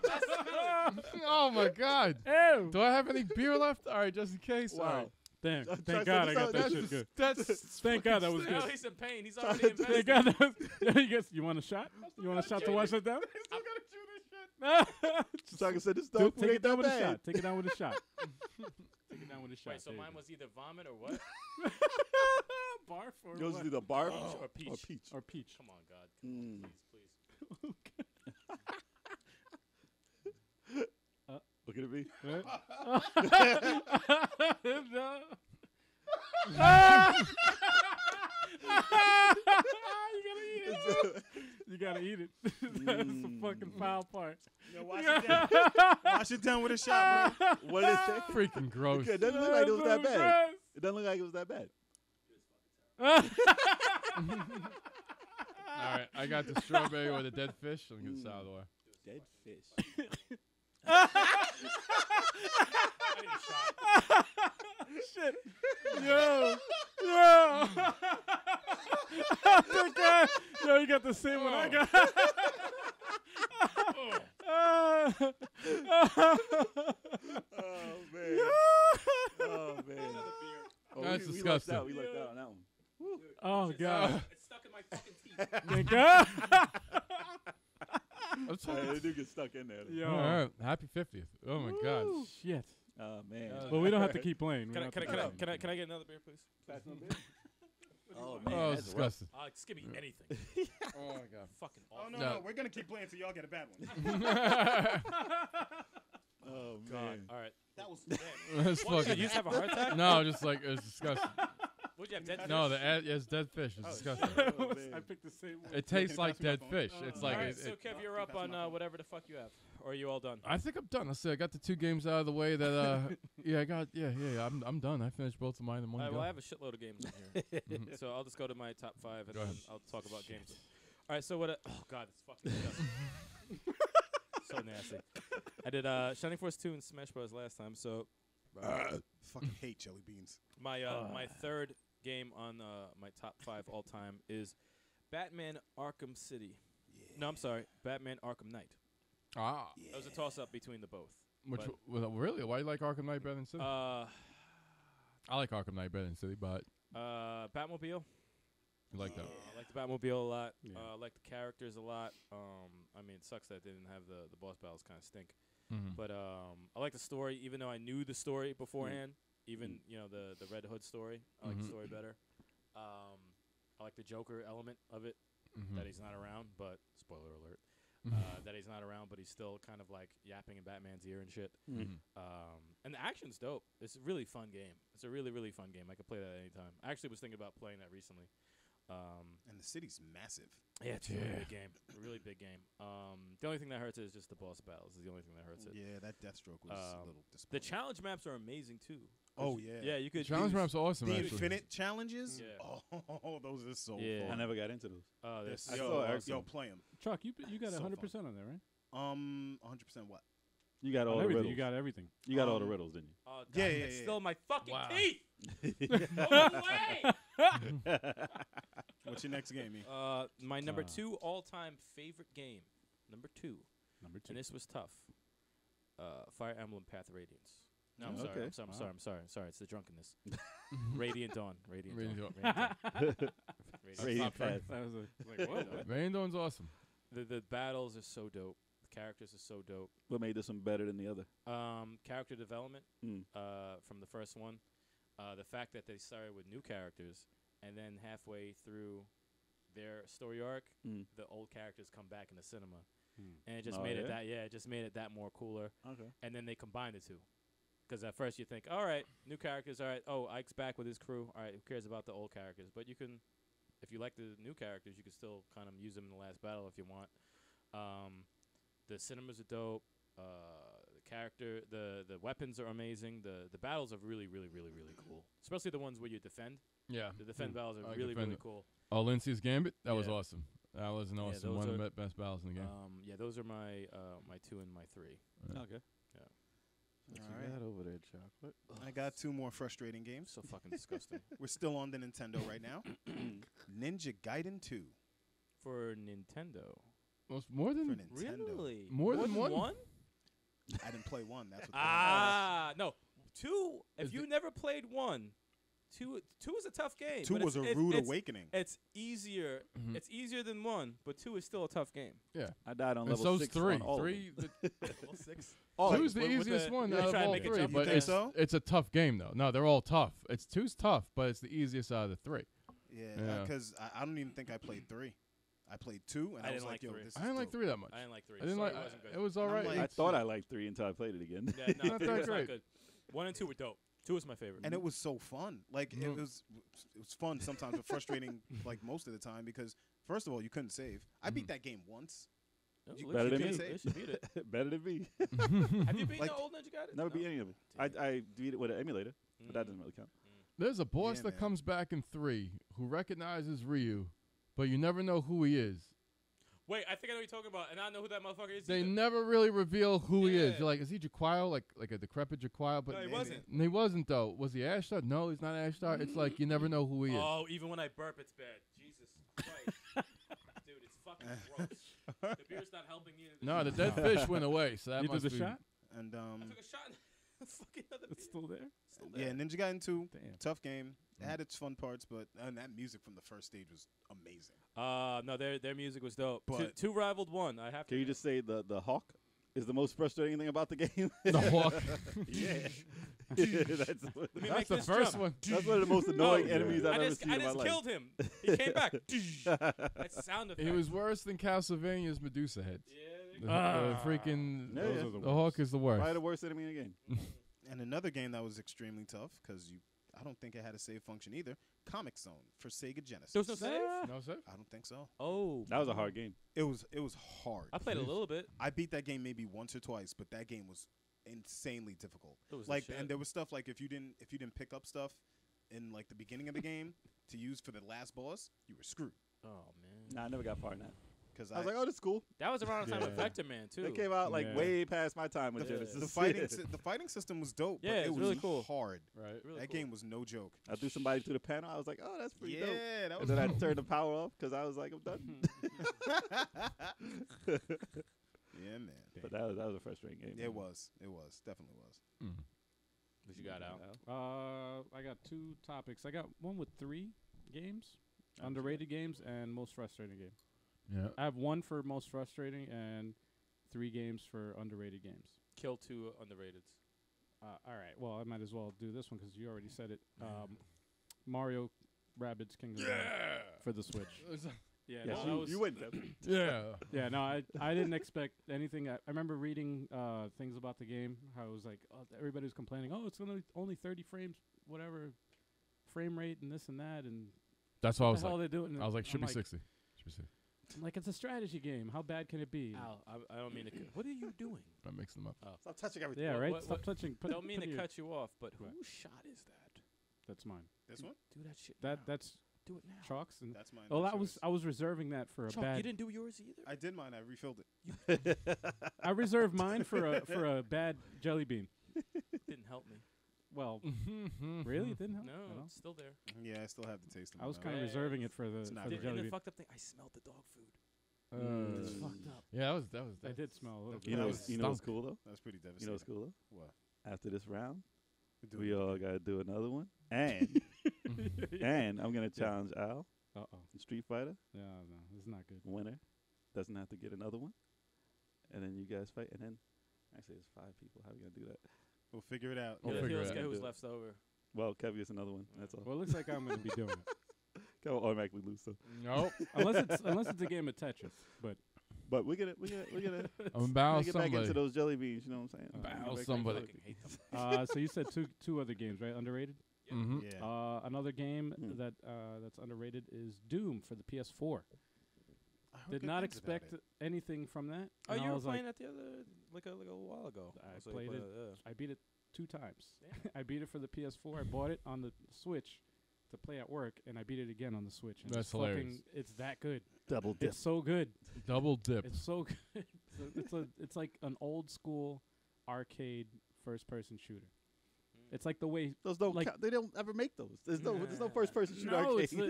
That's smells. Oh my god. Ew. Do I have any beer left? All right, just in case. Wow. All right. Damn. Try Thank to God say I got that that's shit just- good. That's Thank God that was Now good. he's in pain. He's already in Thank pain. God that was. You guess. You want a shot? You want a shot to wash it down? So I can say this Dude, dog food take it ain't down that with a bad. shot. Take it down with a shot. Take it down with a shot. Wait, so There you mine go. was either vomit or what? barf or Yours what? is either barf Or peach. or peach. Or peach. Come on, God. Mm. Please, please. Look at me. No. You gotta eat it. That's the fucking foul part. Yo, wash it down. Wash it down with a shot, bro. What is it? freaking gross. It doesn't look like it was that bad. Gross. It doesn't look like it was that bad. All right, I got the strawberry or the dead fish. Let me get this out of the way. Dead fish. I need a shot. Shit. Yo. Yo. Thank God. Yo, you got the same one I got. Oh man. Oh man. Oh, That's we disgusting. lucked out. We lucked out on that one. Oh, God. It's stuck in my fucking teeth. Thank God. I'm sorry. They do get stuck in there. though. Yo. All right, happy 50th. Oh my god. Woo. Shit. Oh man. But we don't have to keep playing. We Can I, don't can, I, have can, I, to keep can, I, playing. can I get another beer, please? Oh man. Oh, that's it's rough. disgusting. Just give me anything. Oh my god. Fucking Oh, awful. no, No. no. We're going to keep playing until y'all get a bad one. Oh God. man. All right. That was It's What, fucking. you just have a heart attack? No, just like it's disgusting. Would you have dead No, fish? it's dead fish. It's Oh, disgusting. I picked the same one. It tastes like pass me my dead phone? fish. It's like Alright, it, so Kev, you're up on whatever the fuck you have. Or are you all done? I think I'm done. I got the 2 games out of the way. That yeah, I got I'm done. I finished both of mine in one Alright, go. well, I have a shitload of games in here. So I'll just go to my top 5 and Go then ahead. I'll talk about games. All right, so what? Oh God, it's fucking disgusting. So nasty. I did Shining Force 2 and Smash Bros. Last time. So Fucking hate jelly beans. my my third game on my top 5 all time is Batman Arkham City. No, I'm sorry, Batman Arkham Knight. Ah, It was a toss up between the both. which But- really? Why do you like Arkham Knight better than City? Uh, I like Arkham Knight better than City, but Batmobile. you like that. I like the Batmobile a lot. Yeah. I like the characters a lot. I mean, it sucks that they didn't have the boss battles kind of stink. Mhm. But I like the story, even though I knew the story beforehand. Even you know the Red Hood story, I like the Mhm. story better. I like the Joker element of it, Mhm. that he's not around. But spoiler alert, that he's not around, but he's still kind of like yapping in Batman's ear and shit. Mhm. And the action's dope. It's a really fun game. It's a really really fun game. I could play that at any time. I actually was thinking about playing that recently. And the city's massive. Yeah, it's a really big game. A really big game. The only thing that hurts it is just the boss battles. Is the only thing that hurts it. Yeah, that Deathstroke was a little The disappointing. challenge maps are amazing too. Oh, yeah. Yeah, you could. Challenge map's awesome. The actually. infinite challenges? Yeah. Oh, those are so Yeah. fun. I never got into those. Oh, Yes. this. I Yo, saw yo, Axel. play them. Chuck, you got So 100% on there, right? 100% what? You got all On the everything. riddles. You got everything. You got all the Um, riddles, didn't Oh, God, Yeah, it's yeah, still my fucking Wow. teeth. you? Go away. What's your next game, E? My number Uh. 2 all-time favorite game. Number 2, Number 2. and this was tough. Fire Emblem Path of Radiance. No, I'm Okay. sorry. I'm sorry. I'm Wow. sorry. I'm sorry. I'm sorry. It's the drunkenness. Radiant Dawn. Radiant Radiant Dawn. Dawn. Radiant Dawn. Radiant Path. Path. That was like, what? Rain Dawn's awesome. The battles are so dope. The characters are so dope. What made this one better than the other? Character development Mm. from the first one. The fact that they started with new characters and then halfway through their story arc, Mm. the old characters come back in the cinema, Hmm. and it just Oh, made yeah? it that it just made it that more cooler. Okay. And then they combined the two. Because at first you think, all right, new characters, all right. Oh, Ike's back with his crew. All right, who cares about the old characters? But you can, if you like the new characters, you can still kind of use them in the last battle if you want. The cinemas are dope. The weapons are amazing. The battles are really, really, really, really cool. Especially the ones where you defend. Yeah. The defend battles are I like really, defend really it. cool. Oh, Lindsay's Gambit. That was Yeah. awesome. That was an Yeah, awesome those one of are- the best battles in the game. Yeah, those are my my 2 and my 3. Yeah. Okay. Yeah. What All you right. got over there, chocolate? I got 2 more frustrating games. So fucking disgusting. We're still on the Nintendo right now. Ninja Gaiden 2 For Nintendo. More for than Nintendo. Really? More than one? I didn't play 1. That's what. No. 2. If Is you it- never played 1, 2 is a tough game. 2 but was a it's- rude it's- awakening. It's easier. Mhm. It's easier than 1, but 2 is still a tough game. I died on And level so's 6 3. on all of them. 3. Level 6. All of Two's them. the With easiest the- one they out of try and all make it 3, jump. but You think so? it's a tough game though. No, they're all tough. It's 2's tough, but it's the easiest out of the 3. Yeah, Yeah. because I don't even think I played 3. I played 2, and I I was didn't like, like yo, 3. this I is didn't like dope. 3 that much. I didn't like 3. I didn't Sorry, like. it wasn't good. It was I'm alright. like- I thought I liked 3 until I played it again. Yeah, no, Not 3 that was not great. good. 1 and 2 were dope. 2 was my favorite. And it was so fun. Like Mhm. it was fun sometimes, but frustrating like most of the time because first of all, you couldn't save. I beat that game once. No, you- at better least than you me. beat it. At least you beat it. Better than me. Have you beaten Like- the old Ninja Gaiden? Never No? beat any of it. I beat it with an emulator, but that doesn't really count. There's a boss Yeah, that man. comes back in 3 who recognizes Ryu, but you never know who he is. Wait, I think I know what you're talking about, and I don't know who that motherfucker is. They either. never really reveal who he is. Yeah. You're like, is he Jaquile? Like a decrepit Jaquile? But No, he maybe. wasn't. and he wasn't though. Was he Ashtar? No, he's not Ashtar. It's like you never know who he is. Oh, even when I burp, it's bad. Jesus Christ. Dude, it's fucking gross. The beer's not helping either. No, the dead fish went away. So that You must did the be. shot? And I took a shot in the fucking other It's beer. still there? Still there. yeah, Ninja Gaiden 2, Damn. tough game. It had its fun parts, but and that music from the first stage was amazing. No, their music was dope. But- Two rivaled one. I have to. Can you just say the hawk is the most frustrating thing about the game? The hawk. yeah. That's what- Let me That's make the this first jump. one. That's one of the most annoying yeah. enemies I've I ever just, seen I in my just life. killed him. He came back. That sound effect. He was worse than Castlevania's Medusa heads. Yeah. The freaking Yeah, Those yeah. are the hawk is the worst. Probably the worst enemy in the game. And another game that was extremely tough because I don't think it had a save function either. Comic Zone for Sega Genesis. There was no save? No sir. I don't think so. Oh. That was a hard game. It was hard. I played a little bit. I beat that game maybe once or twice, but that game was insanely difficult. It was Like, the shit. and there was stuff like if you didn't pick up stuff in like the beginning of the game to use for the last boss, you were screwed. Oh, man. Nah, I never got far in that. Because I was like, oh, this is cool. That was around the time of Yeah. Vector Man, too. It came out like Yeah. way past my time with Yeah. Genesis. the fighting system was dope. Yeah, but it's it was really cool. hard. Right. Really That cool. game was no joke. I threw somebody through the panel. I was like, oh, that's pretty dope. Yeah, that And was. then I turned the power off because I was like, I'm done. Yeah, man. But that was a frustrating game. It was. Definitely was. What you got out? I got 2 topics. I got one with 3 games, underrated games, and most frustrating game. Yeah. I have 1 for most frustrating and 3 games for underrated games. Kill 2 underrateds. All right. Well, I might as well do this one because you already said it. Mario Rabbids Kingdom Battle for the Switch. Yeah, Yes, no, you win them. Yeah. yeah, no, I didn't expect anything. I remember reading things about the game. How it was like everybody was complaining. Oh, it's only 30 frames, whatever, frame rate and this and that. And That's what I what was the hell like. they doing? I was like, should I'm be 60. Should be 60. I'm like, it's a strategy game. How bad can it be? Al, I don't mean to. What are you doing? I'm mixing them up. Stop touching everything. Yeah, What- right. what- Stop what- touching. Don't mean to cut you off, but Right. whose shot is that? That's mine. This one? Do that shit. now. That's Do it now. Chalks and. That's mine. Oh, That's that was yours. I was reserving that for a Chalk, bad. you didn't do yours either. I did mine. I refilled it. I reserved mine for a bad jelly bean. Didn't help me. Well, really, it didn't help. No, at all? it's still there. Yeah, I still have the taste of I was mine. kind of Yeah, reserving it for the it's not for the great. jelly And the bean. fucked up thing, I smelled the dog food. Uh, It's fucked up. Yeah, that was. I did smell a little that bit. You know, was you know what's stunk. cool though? That's pretty You know devastating. what's cool though? What? After this round, do we it all again. gotta do another one, and and I'm gonna challenge Al, Uh-oh. in Street Fighter. Yeah, no, this is not good. Winner doesn't have to get another one, and then you guys fight, and then actually it's 5 people. How are we gonna do that? We'll figure it out. We'll Yeah, figure let's it get out. who's Do it. left over. Well, Kev gets another one. That's all. Well, it looks like I'm going to be doing it, Kev will automatically lose. So, Nope. unless it's a game of Tetris. But but we're gonna I'm bound get back into somebody. those jelly beans. You know what I'm saying? Bow Get back somebody. into Fucking it. hate them. so you said two other games, right? Underrated. Mm-hmm. Yeah. Another game Hmm. that's underrated is Doom for the PS4. I heard Did good not things about expect it. anything from that. Oh, and you I were was like, playing that the other like a while ago. I So you played it. yeah. I beat it 2 times. Damn. I beat it for the PS4. I bought it on the Switch to play at work, and I beat it again on the Switch. And That's it's fucking- hilarious. It's that good. Double dip. It's so good. Double dip. It's so good. It's like an old school arcade first person shooter. It's like the way Those don't like- count. They don't ever make those. There's no Nah. first person shooter no, arcade. it's the,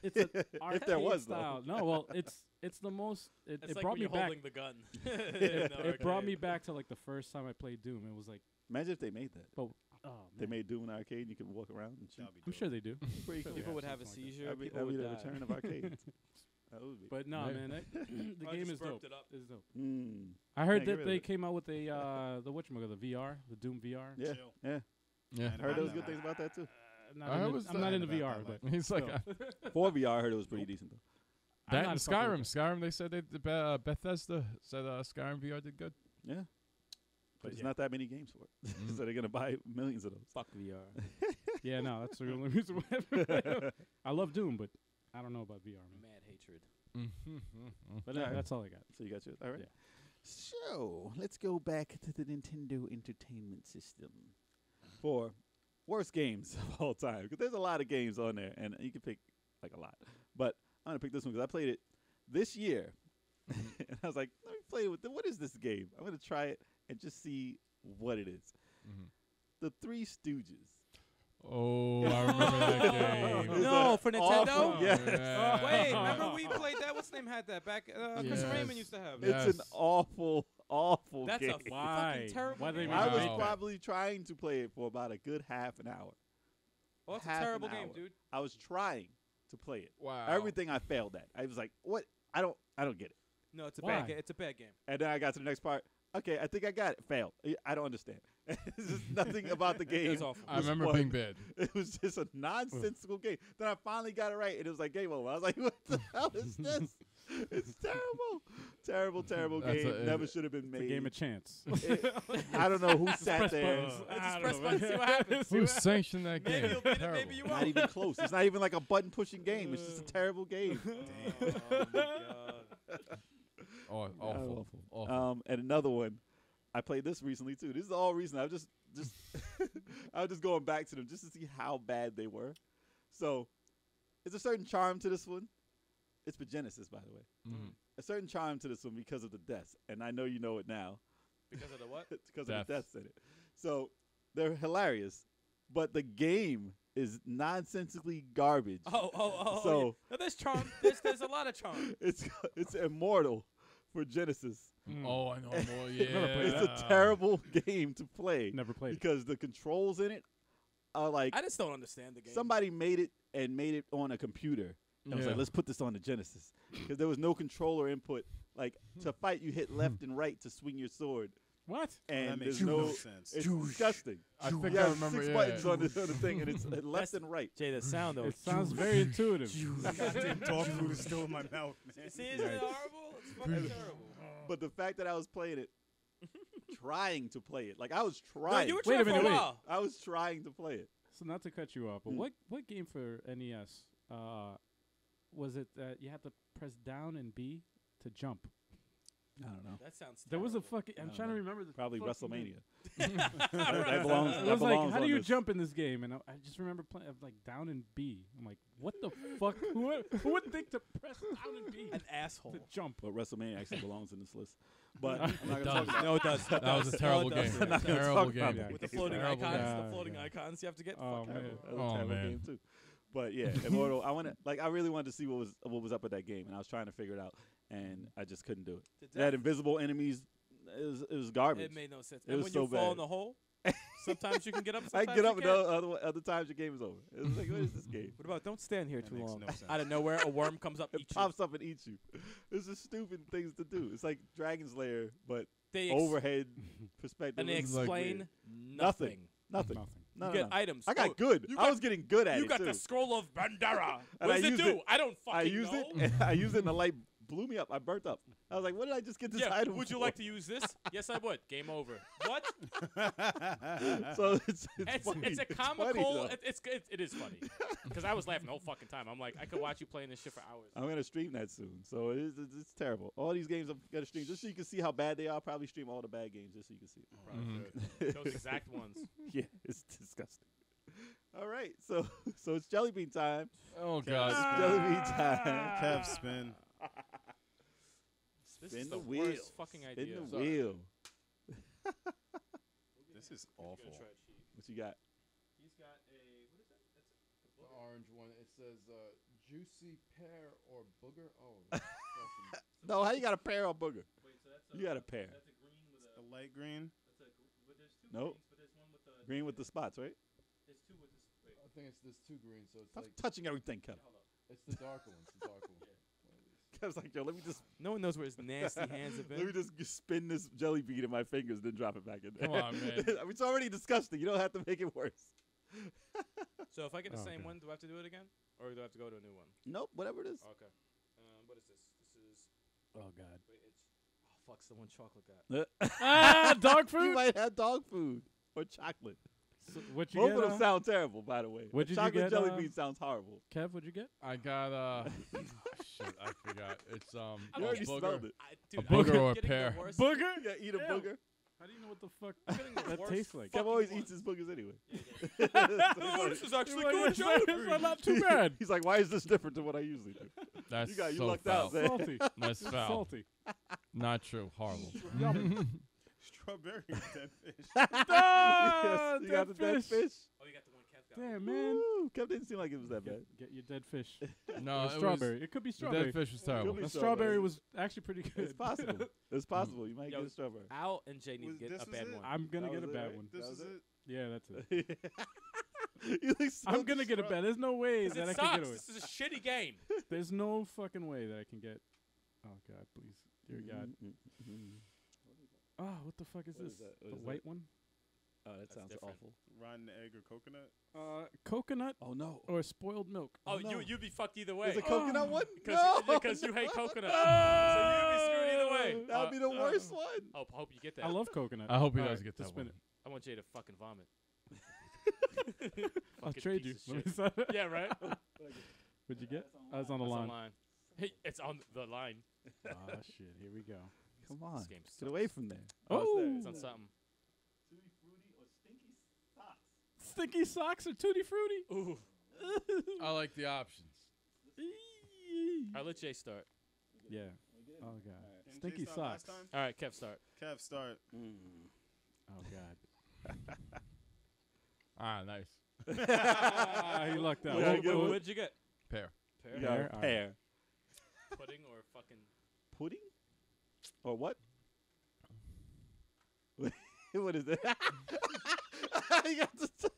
it's an arcade If there was, though. style. No, well, it's the most. It It's like brought when me you're back. holding the gun. It brought me back to like the first time I played Doom. It was like, Imagine if they made that. oh, They man. made Doom in arcade. And you could walk around and shoot. That'd be I'm dope. sure they do. Pretty Sure cool. they People would have a something like that. seizure. That'd be, People would the die. return of arcades. That would be. But no, Yeah. man, the I game just is burped dope. it up. It's dope. Mm. I heard Can't get that rid they of it. came out with the whatchamacallit, the VR, the Doom VR. Yeah, Chill. yeah. Yeah. And Heard I'm those not- good things about that too. I heard was I'm not the- into about VR, that but He's like still. For VR, I heard it was pretty decent though. I'm that not and fucking with Skyrim. Skyrim. They said Bethesda said Skyrim VR did good. Yeah. But But there's yeah. not that many games for it, so they're gonna buy millions of those. Fuck VR. Yeah, no, that's the only reason why. I love Doom, but I don't know about VR, man. Mad hatred. But Alright. that's all I got. So you got yours. All right. Yeah. So let's go back to the Nintendo Entertainment System for worst games of all time. Because there's a lot of games on there, and you can pick like a lot. But I'm gonna pick this one because I played it this year, and I was like, let me play it with. What is this game? I'm gonna try it and just see what it is. The Three Stooges. Oh, I remember that game. It's No, a for Nintendo? awful- Yes. Yeah. Wait, remember we played that? What's the name had that back? Chris Yes. Raymond used to have Yeah. it. It's an Yes. awful, awful That's game. a Why? fucking terrible Why they game. make I it was like that? probably trying to play it for about a good half an hour. Oh, that's a half an terrible game, hour. dude. I was trying to play it. Wow. Everything I failed at. I was like, what? I don't get it. No, it's a Why? bad game. It's a bad game. And then I got to the next part. Okay, I think I got it. Failed. I don't understand. It's just nothing about the game. It was awful. I was remember fun. being bad. It was just a nonsensical game. Then I finally got it right, and it was like game over. I was like, what the hell is this? It's terrible, terrible That's game. Never should have been The made. game of chance. I don't know who sat press there. buttons. I Just don't press know, buttons, man. see what happens. Who sanctioned that game? Maybe you'll beat it, Terrible. maybe you Not won't. even close. It's not even like a button pushing game. It's just a terrible game. Oh, my God. Oh, awful. And another one, I played this recently too. This is all recent. I was just I was just going back to them just to see how bad they were. So, it's a certain charm to this one. It's for Genesis, by the way. Mhm. A certain charm to this one because of the deaths, and I know you know it now. Because of the what? It's because of the Deaths. deaths in it. So they're hilarious, but the game is nonsensically garbage. Oh. So- yeah. No, there's charm. There's a lot of charm. It's immortal for Genesis. Oh, I know more. Yeah. It's a terrible game to play Never played it. because the controls in it are like I just don't understand the game. somebody made it and made it on a computer. And was Yeah. like, let's put this on the Genesis because there was no controller input. Like to fight, you hit left and right to swing your sword, What? and that makes there's no. sense. It's disgusting. I think You I have remember. 6 Yeah. buttons on the thing, and it's left and right. Jay, the sound though. It sounds very intuitive. Goddamn dog food is still in my mouth, man. See, isn't it horrible? It's fucking terrible. But the fact that I was playing it, trying to play it, like I was No, trying. you were Wait a trying for minute, a wait. while. I was trying to play it. So not to cut you off, but what game for NES was it that you had to press down and B to jump? I don't know. That sounds. There was a terrible. fucking. I'm I trying to don't know. remember the Probably fucking name. WrestleMania. that belongs. It That was like, belongs how do on you this. jump in this game? And I just remember playing like down and B. I'm like, what the fuck? Who would think to press down and B An asshole. to jump? But WrestleMania actually belongs in this list. But I'm not It gonna talk does. about No, it does. That was a terrible game. I'm not gonna Terrible talk about game. that. With the floating Terrible icons, game. the floating Yeah. icons, you have to get. Oh, fuck man. out. That was Oh, a terrible man. game too. But yeah, Immortal. I really wanted to see what was up with that game, and I was trying to figure it out, and I just couldn't do it. The They had death- invisible enemies. It was garbage. It made no sense. It And was when so you fall bad. in the hole, sometimes you can get up. I Sometimes get up, you and can't. other times the game is over. It was like, what is this game? What about don't stand here That too makes long? no sense. Out of nowhere, a worm comes up, It eats you. pops up and eats you. This is stupid things to do. It's like Dragon's Lair, but They overhead perspective. and they It's like explain weird. nothing. Nothing. Nothing. No, You no, get no. items. I got Oh, good. you I got- was getting good at You it got too. the scroll of Bandera. And What I does it used do? it- I don't fucking I used know. it. I used it, and the light blew me up. I burnt up. I was like, what did I just get this Yeah. item Would you for? like to use this? Yes, I would. Game over. What? So it's funny. It's a funny, comical. though. It is funny because I was laughing the whole fucking time. I'm like, I could watch you playing this shit for hours. I'm gonna stream that soon. So it's terrible. All these games I'm gonna stream just so you can see how bad they are. I'll probably stream all the bad games just so you can see it. Probably should. Those exact ones. Yeah, it's disgusting. All right, so it's Jelly Bean time. Oh It's God. Jelly Bean time. Kev, spin. This Spin is the the wheel. worst fucking Spin idea. the wheel. This is awful. What you got? He's got a what is that? The orange one. It says juicy pear or booger. Oh. fucking- No, how you got a pear or booger? Wait, so that's You got a pear. That's a green with A light green. That's a but there's two Nope. greens, but there's one with the Green with the spots, right? There's two with this. Wait, I think it's this two green, so it's Stop like touching everything, Kev. hold up. it's the darker one. It's the darker one. Kev's like, yo, let me just No one knows where his nasty hands have let me been. just spin this jelly bean in my fingers, then drop it back in there. Come on, man. I mean, it's already disgusting. You don't have to make it worse. So if I get the Oh, same okay. one, do I have to do it again, or do I have to go to a new one? Nope, whatever it is. Okay. What is this? This is Oh God. wait. It's fuck's the one chocolate got. Ah, dog You food. might have dog food or chocolate. So what you Both get? of them sound terrible, by the way. What'd The you chocolate get, jelly bean sounds horrible. Kev, what'd you get? I got shit. I forgot. It's You a already booger. smelled it. Dude, booger I'm or a getting pear? the worst- Booger. Yeah, eat a Ew. booger. How do you know what the fuck I'm getting the that worst tastes like? Kev fucking always one. eats his boogers anyway. Oh, this is actually You're good like, jelly it's bean. not too bad. He's like, why is this different than what I usually do? That's You so lucked foul. out, man. Salty. That's foul. Salty. Not true. Horrible. Yummy. Strawberry and dead fish. Ah, Yes, you got the dead fish. Oh, you got the one Kev got. Damn, man. Woo, Kev didn't seem like it was that bad. Get your dead fish. No, Or it strawberry. It could be Was, the strawberry. dead fish was terrible. Could be A strawberry. strawberry was actually pretty good. It's possible. It's possible. You might Yo, get a strawberry. Al and Jay need Was- to get this a was bad it? one. I'm gonna That get a was it, bad right? one. This That is was it. Yeah, that's it. You look so I'm gonna get a bad. There's no way 'Cause that it I can get sucks. away. This is a shitty game. There's no fucking way that I can get. Oh God, please, dear God. Mm-hmm. Oh, what the fuck is What this? is that? What The is white one? Oh, that That's sounds different. awful. Rotten egg or coconut? Coconut Oh no. or spoiled milk? Oh, no. you'd be fucked either way. There's a coconut one? Because you hate coconut. So you'd be screwed either way. That would be the worst one. Oh, hope you get that. I love coconut. I hope he All does right, get just that one. spin it. I want Jay to fucking vomit. I'll Fucking trade you. piece of Let shit. me see. Yeah, right? What'd you get? I was on the That's line. online. Hey, it's on the line. Ah, shit. Here we go. Come on. This game Get sucks. away from there. Oh, It's on something. Tutti Frutti or Stinky Socks? sticky socks or tutti frutti? Ooh. I like the options. All right, let Jay start. Yeah. Oh god. Can Jay Stinky start last socks. time? All right, Kev, start. Kev, start. Oh god. Nice. He lucked out. Yeah, What- good what- one. What'd you get? Pear. Pear? You got Pear, a all pear. Pudding or fucking... Pudding? Or what? What is that? You got the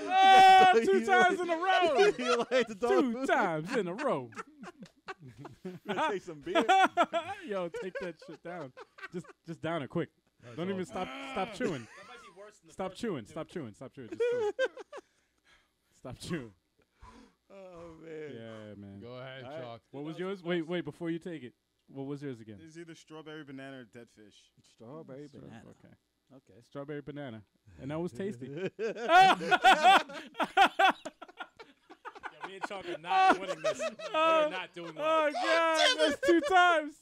Ah, You 2 got- times in a row. You like the dog 2 food? times in a row. Gonna take some beer. Yo, take that shit down. Just down it quick. Don't even stop chewing. That might be worse than the Stop first one, chewing. dude. Stop chewing. Stop chewing. Just chew. Stop chewing. Oh man. Yeah, man. Go ahead, All right. Chalk. What was yours? Wait, before you take it. What was yours again? It's either strawberry banana or dead fish. Strawberry Stra- banana. Okay. Okay. Strawberry banana. And that was tasty. Yeah, me and Chalk are not winning this. We're not doing well. Oh god, that's 2 times.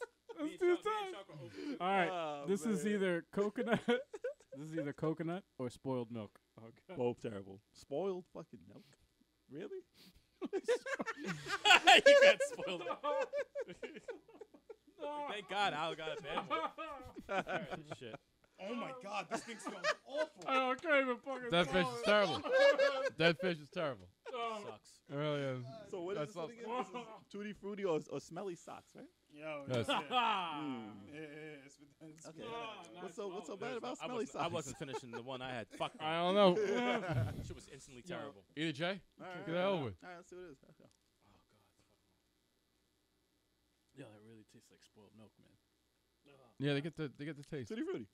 Me That's and 2 Chalk- me times. and Chalk are over. All right. Oh, This is man. either coconut. This is either coconut or spoiled milk. Oh god. Both terrible. Spoiled fucking milk. Really? You got spoiled. Thank God Al got a bad one. All right, shit. Oh my god, this thing smells awful. I can't even fucking. That fish is terrible. That fish is terrible. Sucks. It really is. So what is That's this one all- again? This is Tutti Frutti or smelly socks, right? Yo, Yes. yeah. Mm. It's Okay. Ah, What's so bad about I smelly wasn't, I socks? wasn't finishing the one I had. Fuck. I don't know. Shit was instantly terrible. Eat it, Jay. All right, Get that over with. All right, let's see what it is. Okay. Yo, that really tastes like spoiled milk, man. Yeah, they get the taste. Tutti Frutti.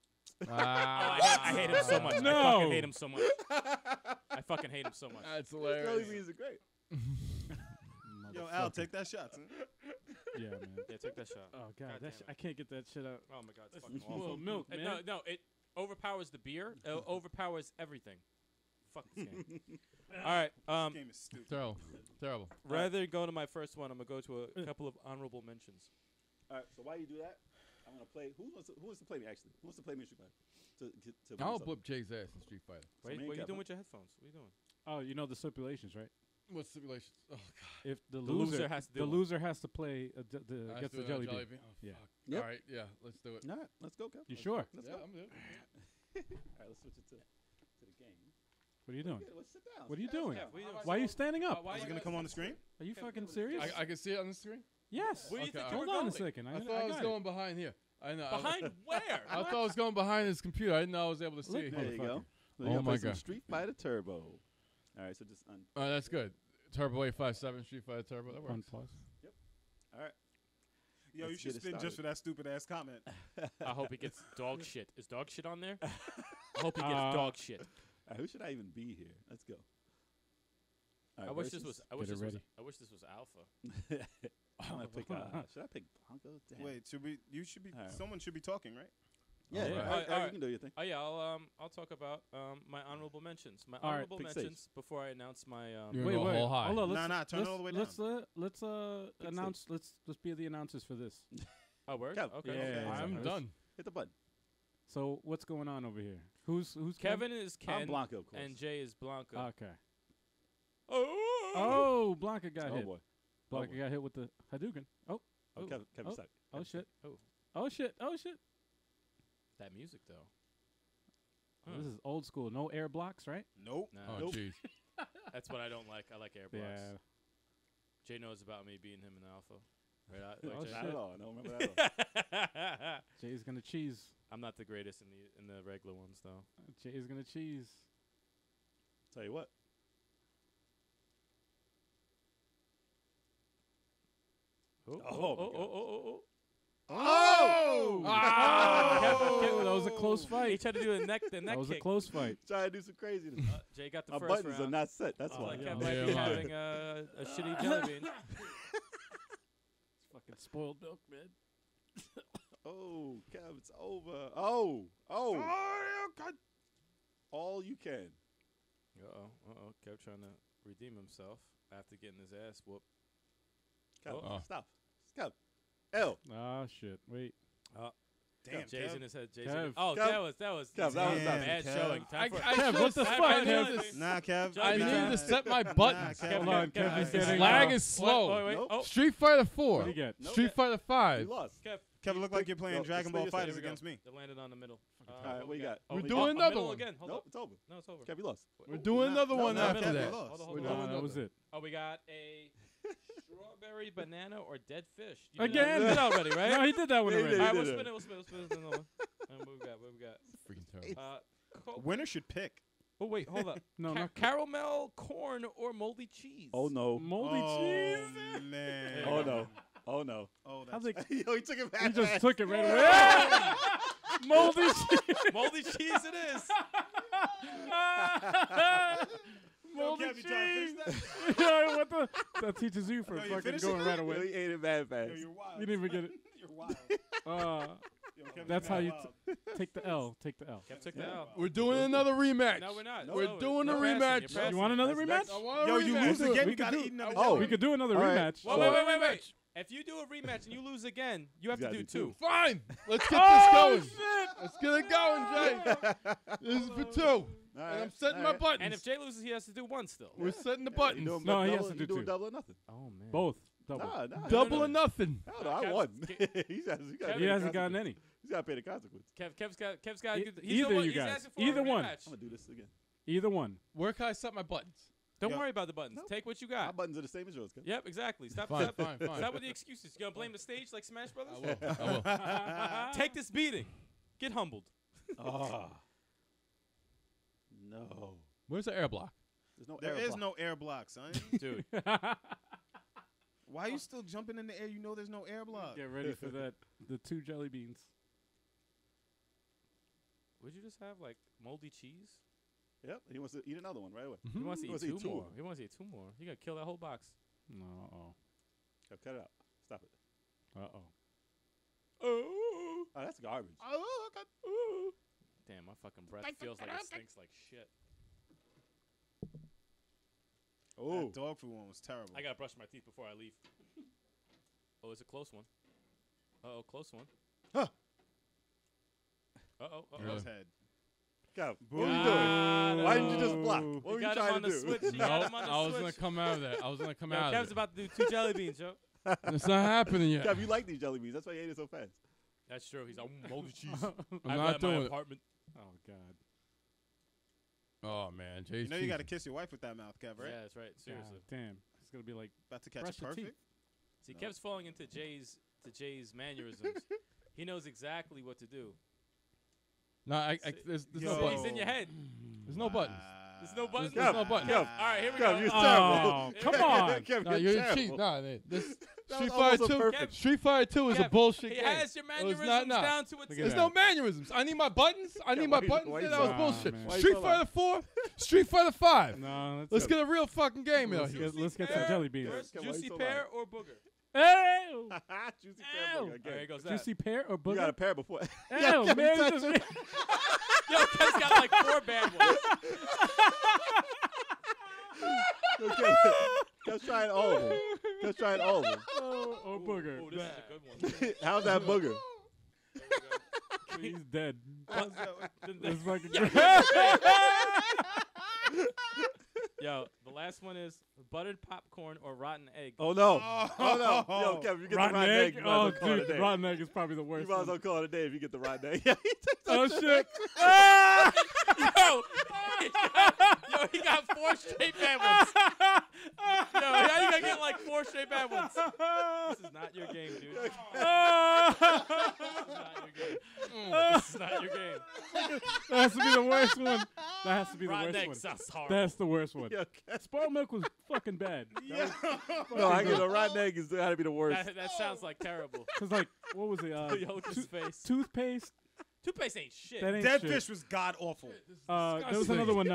I hate him so much. I No. fucking hate him so much. I fucking hate him so much. That's Jelly hilarious. beans are great. Yo, Al, take that shot, son. Yeah, man. Yeah, take that shot. Oh god, God damn I can't get that shit out. Oh my God, it's That's fucking spoiled awful. milk, man. No, it overpowers the beer. It overpowers everything. Fuck this game. All right. This game is stupid. Terrible. Terrible. Rather than go to my first one, I'm gonna go to a couple of honorable mentions. All right, so while you do that, I'm gonna play. Who wants to play me actually? Who wants to play me in Street Fighter? To win I'll this up? whip Jay's ass in Street Fighter. Wait, me and what are you Kev, doing huh? with your headphones? What are you doing? Oh, you know the stipulations, right? What stipulations? Oh God. If the loser loser has to do the one. loser has to play I gets the have to do jelly a bean. Oh, Yeah. fuck. Yep. All right. Yeah. Let's do it. All right, let's go, Kev. You sure? Let's Yeah, go. I'm good. All right, let's switch it to the game. What are you doing? Yeah, let's sit down. What are you Sit down, doing? sit down. What are you doing? Why are you standing up? Why Is you it gonna come on the screen? Are you fucking serious? I can see it on the screen. Yes. Where do you Okay, think you all were Hold on a going? second. I thought I was got going behind here. I know. Behind where? I thought I was going behind his computer. I didn't know I was able to see Look, it. There you go. Motherfucker. So Oh you gotta my play some God. Street Fighter Turbo. All right, so just That's good. Turbo 857 Street Fighter Turbo. That it. On works. pause. all right. Yo, you Let's should get it spin just started. for that stupid ass comment. I hope he gets dog shit. Is dog shit on there? I hope he gets Uh, dog shit. All right, who should I even be here? Let's go. All right, I wish this was. versus- I wish Get it this was. ready. I wish this was alpha. I'm gonna pick. Should I pick Blanco? Damn. Wait, you should be. All right. Someone should be talking, right? Yeah, Alright. all right, Alright. you can do your thing. Oh yeah, I'll talk about my honorable mentions. My All right, honorable pick mentions before I announce my You're Wait, gonna go wait. whole high. Hold on. Nah, Let's, turn it all the way let's announce. Let's be the announcers for this. Oh word. Kev. Okay. Yeah, okay. yeah, I'm yeah. done. Hit the button. So what's going on over here? Who's Kevin is I'm Ken Blanco, of course. and Jay is Blanco. Okay. Oh. Oh, Blanca got oh hit. boy. Blanca boy. got hit with the Hadouken. Oh. Oh, Oh, Kevin oh, suck. Oh shit. Oh. Oh shit. Oh shit. That music though. This is old school. No air blocks, right? Nope. Nah, Oh Nope. jeez. that's what I don't like. I like air blocks. Yeah. Jay knows about me beating him in alpha. Right? Oh, Jay? Not shit. at all. I don't remember that at all. Jay's gonna cheese. I'm not the greatest in the regular ones though. Jay's gonna cheese. Tell you what. Oh, Oh, my oh. Oh! That was a close He fight. tried to do the neck That was a kick. close fight. Trying to do some craziness. Jay got the Our first buttons round. are not set. That's Oh, why. like Yeah, Kev might yeah, be man. having a shitty jelly bean. Fucking spoiled milk, man. Oh, Kev, it's over. Oh. All you can. Uh-oh. Kev trying to redeem himself after getting his ass whooped. Kev, Oh. stop. Kev. L. Ah, shit. Wait. Damn, Jay's Kev. in his head. Jay's Kev. in Oh, Kev. that was Kev, that was a Damn, bad Kev. showing. Time for Kev, what the fuck, I Kev? need to, Nah, Kev. I Nah. need to set my buttons. Kev. Hold on, Kev, Kev is Kev, getting. Lag is slow. Wait. Nope. Oh, Street Fighter 4. What do you get? Nope. Street Fighter You 5. lost. Kev. Kevin, look like you're playing No, Dragon explain Ball yourself. Fighters Here we go. against me. They landed on the middle. Alright, what you got? We're we doing got another middle one. again. Hold Nope, up. it's over. No, it's over. Kev, you lost. We're doing another No, one no, after Kev, that. you lost. Hold on, No, hold on. that was it. Oh, we got a strawberry banana or dead fish. Again? You did that already, right? No, he did that one Yeah, he already. did. All right, we'll spin it. We'll spin it. Another one. And what we got? What we got? Freaking terrible. Winner should pick. Oh wait, hold up. No, not Caramel corn or moldy cheese. Oh, no. moldy cheese. Man. Oh, no. Oh, no. Oh, How's that's it? Yo, he took it back. He just fast. took it right away. Moldy cheese. moldy cheese it is. Moldy Kev, you trying to cheese. fix Yeah, what the? That teaches you for Yo, you fucking finish going it? right Yo, away. he ate it bad fast. Yo, you're wild. You didn't even get it. You're wild. Yo, Kev, That's you're how you wild. take the L. Take the L. Kev took Yeah. that out. We're doing another rematch. No, we're not. No, We're No, doing you're a passing, rematch. you're passing. You want another That's rematch? I want a Yo, you rematch. lose again, We you could gotta do- eat another Oh. jelly. We could do another All right. rematch. Wait, So- wait. If you do a rematch and you lose again, you have You to gotta do do two. Fine. Let's get Oh, this going. shit. Let's get it going, Jay. This is for two. All And right, I'm setting all my right. buttons. And if Jay loses, he has to do one still. We're setting the You buttons. doing No, he double, has to do you doing two. double or nothing? Oh man. Both. Double. Nah, nah. Double no. or nothing. Hell no, I Kev- won. Ke- He hasn't He hasn't gotten any. He's got to pay the consequence. Kev's got. E- He's the either one, you he's guys. asking for Either a one. rematch. I'm going to do this again. Either one. Where can I set my buttons? Don't Yo. worry about the buttons. Nope. Take what you My got. buttons are the same as yours, Kev. Yep, exactly. Stop. Fine, stop, fine. Stop with the excuses. You gonna blame the stage like Smash Brothers? I will. Take this beating. Get humbled. Oh. No. Where's the air block? There's no There air is block. no air block, son. Dude. Why are you still jumping in the air? You know there's no air block. Get ready for that. The 2 jelly beans. Would you just have like moldy cheese? Yep. He wants to eat another one right away. He wants to He wants eat to two eat two. more. He wants to eat two more. You gotta kill that whole box. No. Kev, cut it out. Stop it. Uh-oh. Oh, that's garbage. Damn, my fucking breath feels like it stinks like shit. Oh. That dog food one was terrible. I gotta brush my teeth before I leave. Oh, it's a close one. Uh-oh, close one. Huh. Uh-oh, uh-oh. Really? His head. Kev, Boom. what are you Ah, doing? Why didn't you no. just block? What You were you got him trying on to the do? switch. You No, got him on the I was switch. gonna come out of that. I was gonna come Yo, out Kev's of it. about to do 2 jelly beans, yo. It's not happening yet. Kev, you like these jelly beans. That's why you ate it so fast. That's true. He's like, moldy cheese. I'm I've not at my doing it. apartment. Oh, God. Oh man, Jay's You know you got to cheesy. kiss your wife with that mouth, Kev, right? Yeah, that's right. Seriously. God damn. It's going to be like, About to catch Brush it your teeth. perfect. See, Kev's falling into Jay's mannerisms. He knows exactly what to do. No, there's Yo. no He's buttons. in your head. There's no buttons. There's no buttons. There's no buttons. Kev, All right, here we Kev, go. you're oh, terrible. come on. Kev, No, you're you're terrible. cheating. No, this That Street was Fighter almost 2. perfect. Street Fighter 2 is a Kev, bullshit He game. has your It was mannerisms not- down to a Look at T. There's that. no mannerisms. I need my buttons. I need my why- buttons. why Yeah, you that was so- bullshit. man. Why you Street so Fighter 4, Street Fighter 5. No, Let's get a real fucking game out let's here. get, let's get some jelly beans. First, Kev, why you juicy so pear loud? or booger? Ew. Juicy pear burger All right, here again. goes that. Juicy pear or You booger? got a pear before. Ew, Kev, man. you Just, Yo, Kev's got like 4 bad ones. Kev trying all of them. Kev trying all of them. oh, booger. Oh, this is a good one. How's that booger? He's dead. Then It's the- fucking Yo, the last one is buttered popcorn or rotten egg. Oh no! Oh no! Yo, Kev, you get rotten the rotten egg. egg. You might as Oh, well call it a dude, day. rotten egg is probably the You worst. might as one. well call it a day if you get the rotten egg. Yeah, he takes that Oh shit. shit! Yo, he got 4 straight bad ones. Yo, how you gonna get like 4 straight bad ones? This is not your game, dude. This is not your game. This is not your game. That has to be the worst one. That has to be the Rotten worst egg one. sounds horrible. That's the worst one. Yo, Spoiled milk was fucking bad. Yeah. no, I get a rotten egg is gotta be the worst. That sounds like terrible. Cause like, what was it? Yolka's face. Toothpaste. Toothpaste ain't shit. That ain't Dead shit. fish was god awful. There was another one.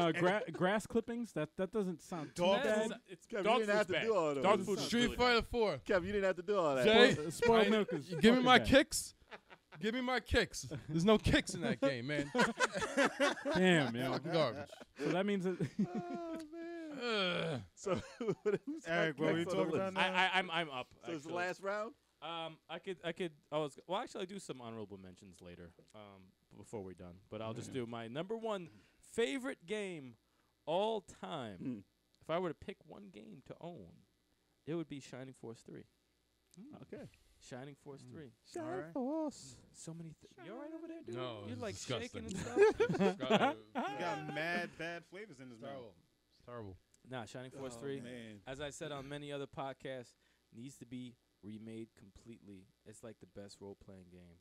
Grass clippings. That doesn't sound too Dog bad. It's Kevin, dog you didn't have food's to bad. do all those. Dog food is Street really Fighter bad. 4. Kev, you didn't have to do all that. Jay, Spoiled milk is. give me fucking my bad. kicks. Give me my kicks. There's no kicks in that game, man. Damn, yo. Fucking garbage. So that means that. Ugh. So, who's Eric, what were you next on the talking list? about now? I'm up. So it's the actually. last round? Actually, I do some honorable mentions later. Before we're done, but I'll just do my number one favorite game all time. If I were to pick one game to own, it would be Shining Force 3. Okay. Shining Force 3. Shining Alright. Force. So many. You all right over there, dude? No, You're it's like disgusting. shaking and stuff. You got mad bad flavors in his mouth. Terrible. It's terrible. Nah, Shining Force 3. Man. As I said on many other podcasts, needs to be remade completely. It's like the best role playing game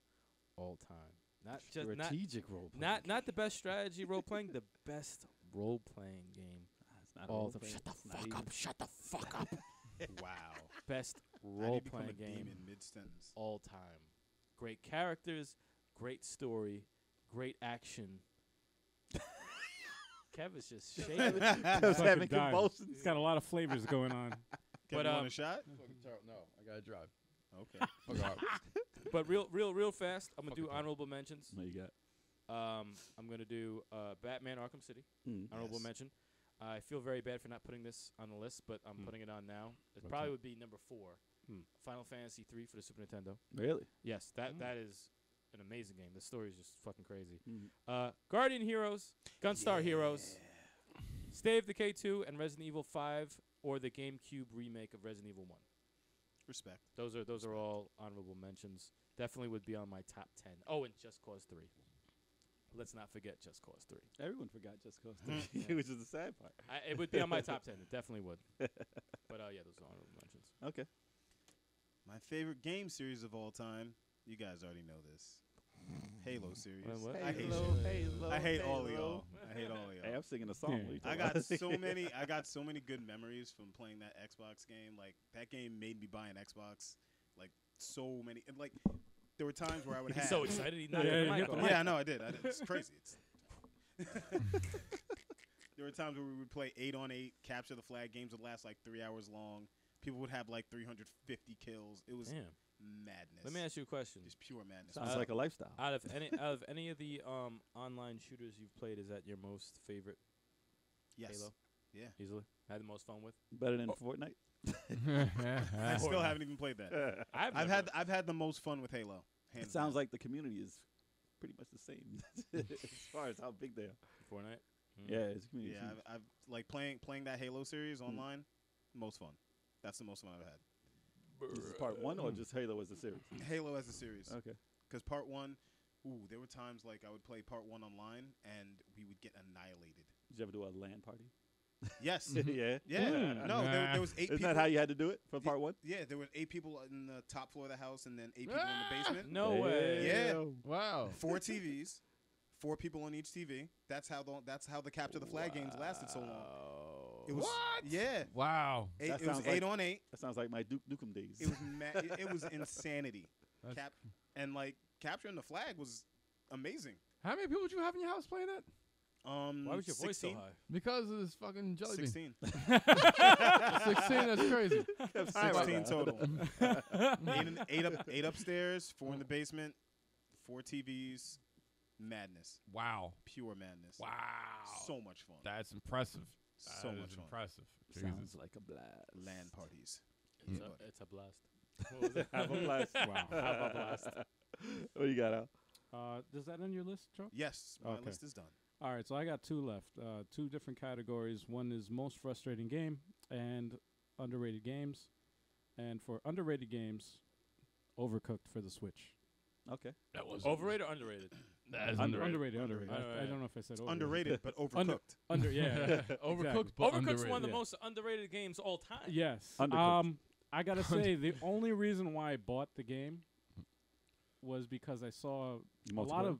all time. Not just Strategic role. not the best strategy role playing, the best role playing game. It's not All a the role-play. shut the It's not fuck even- up! Shut the fuck up! Wow. Best How do you role become playing a game demon mid-sentence? all time. Great characters, great story, great action. Kev is just shaking. Kev's Fucking having dying. convulsions. It's got a lot of flavors going on. Kevin, But, you want a shot? Fucking terrible. No, I gotta drive. Okay. Fuck off. But real fast, I'm gonna do Fucking honorable mentions. What you got? I'm gonna do Batman Arkham City. Honorable Yes. mention. I feel very bad for not putting this on the list, but I'm putting it on now. It What's probably that? would be number 4. Final Fantasy 3 for the Super Nintendo. Really? Yes, that is an amazing game. The story is just fucking crazy. Mm. Guardian Heroes, Gunstar Heroes, Stay of Decay 2, and Resident Evil 5, or the GameCube remake of Resident Evil 1. Respect. Those are all honorable mentions. Definitely would be on my top 10. Oh, and Just Cause 3. Let's not forget Just Cause 3. Everyone forgot Just Cause Yeah. 3, which is the sad part. It would be on my top 10. It definitely would. But yeah, those are honorable mentions. Okay. My favorite game series of all time. You guys already know this. Halo series. What? I hate Halo, you. Halo, I hate all of Halo. y'all. I hate all of Hey, y'all. I'm singing a song. Yeah. What are you I talking got about? I got so many good memories from playing that Xbox game. Like that game made me buy an Xbox. Like so many. And like there were times where I would He's have. so excited. He knocked Yeah, the you mic got the off. mic. Yeah, I know I did. It's crazy. There were times where we would play 8-on-8 capture the flag. Games would last like 3 hours long. People would have like 350 kills. It was Damn. madness. Let me ask you a question. Just pure madness. Sounds like a lifestyle. Out of any of the online shooters you've played, is that your most favorite? Yes. Halo? Yeah. Easily had the most fun with. Better than Fortnite? I still haven't even played that. I've had the most fun with Halo. It sounds like the community is pretty much the same as far as how big they are. Fortnite. Yeah, it's a community. Yeah, I've like playing that Halo series online. Most fun. That's the most fun I've had. This is part 1 or just Halo as a series? Halo as a series. Okay. Because part 1, there were times like I would play part 1 online and we would get annihilated. Did you ever do a LAN party? Yes. Yeah. Yeah. No, there was 8 Isn't people. that how you had to do it for part 1? Yeah, there were 8 people in the top floor of the house and then 8 people in the basement. No way. Yeah. Wow. 4 TVs, 4 people on each TV. That's how the capture the flag games lasted so long. It was What? Yeah. Wow. It was sounds like- 8-on-8. That sounds like my Duke Nukem days. It was it was insanity. That's- And like capturing the flag was amazing. How many people would you have in your house playing that? Why was your voice so 16? high? Because of this fucking jelly bean. 16. 16, that's crazy. 16 total. 8 upstairs, 4 in the basement, 4 TVs. Madness. Wow. Pure madness. Wow. So much fun. That's impressive. So That much is fun. impressive. Sounds Jesus. like a blast. LAN parties. It's a blast. What was it? Have a blast. Wow. Have a blast. What do you got, Al? Does that end your list, Joe? Yes, my Okay. list is done. All right, so I got 2 left. 2 different categories. One is most frustrating game and underrated games. And for underrated games, Overcooked for the Switch. Okay. That was Overrated or underrated? That is Underrated. I Underrated. don't know if I said overrated. Underrated, but overcooked. Yeah. Overcooked, Exactly. but Overcooked's underrated. one of the most underrated games all time. Yes. Undercooked. I gotta say the only reason why I bought the game was because I saw a lot of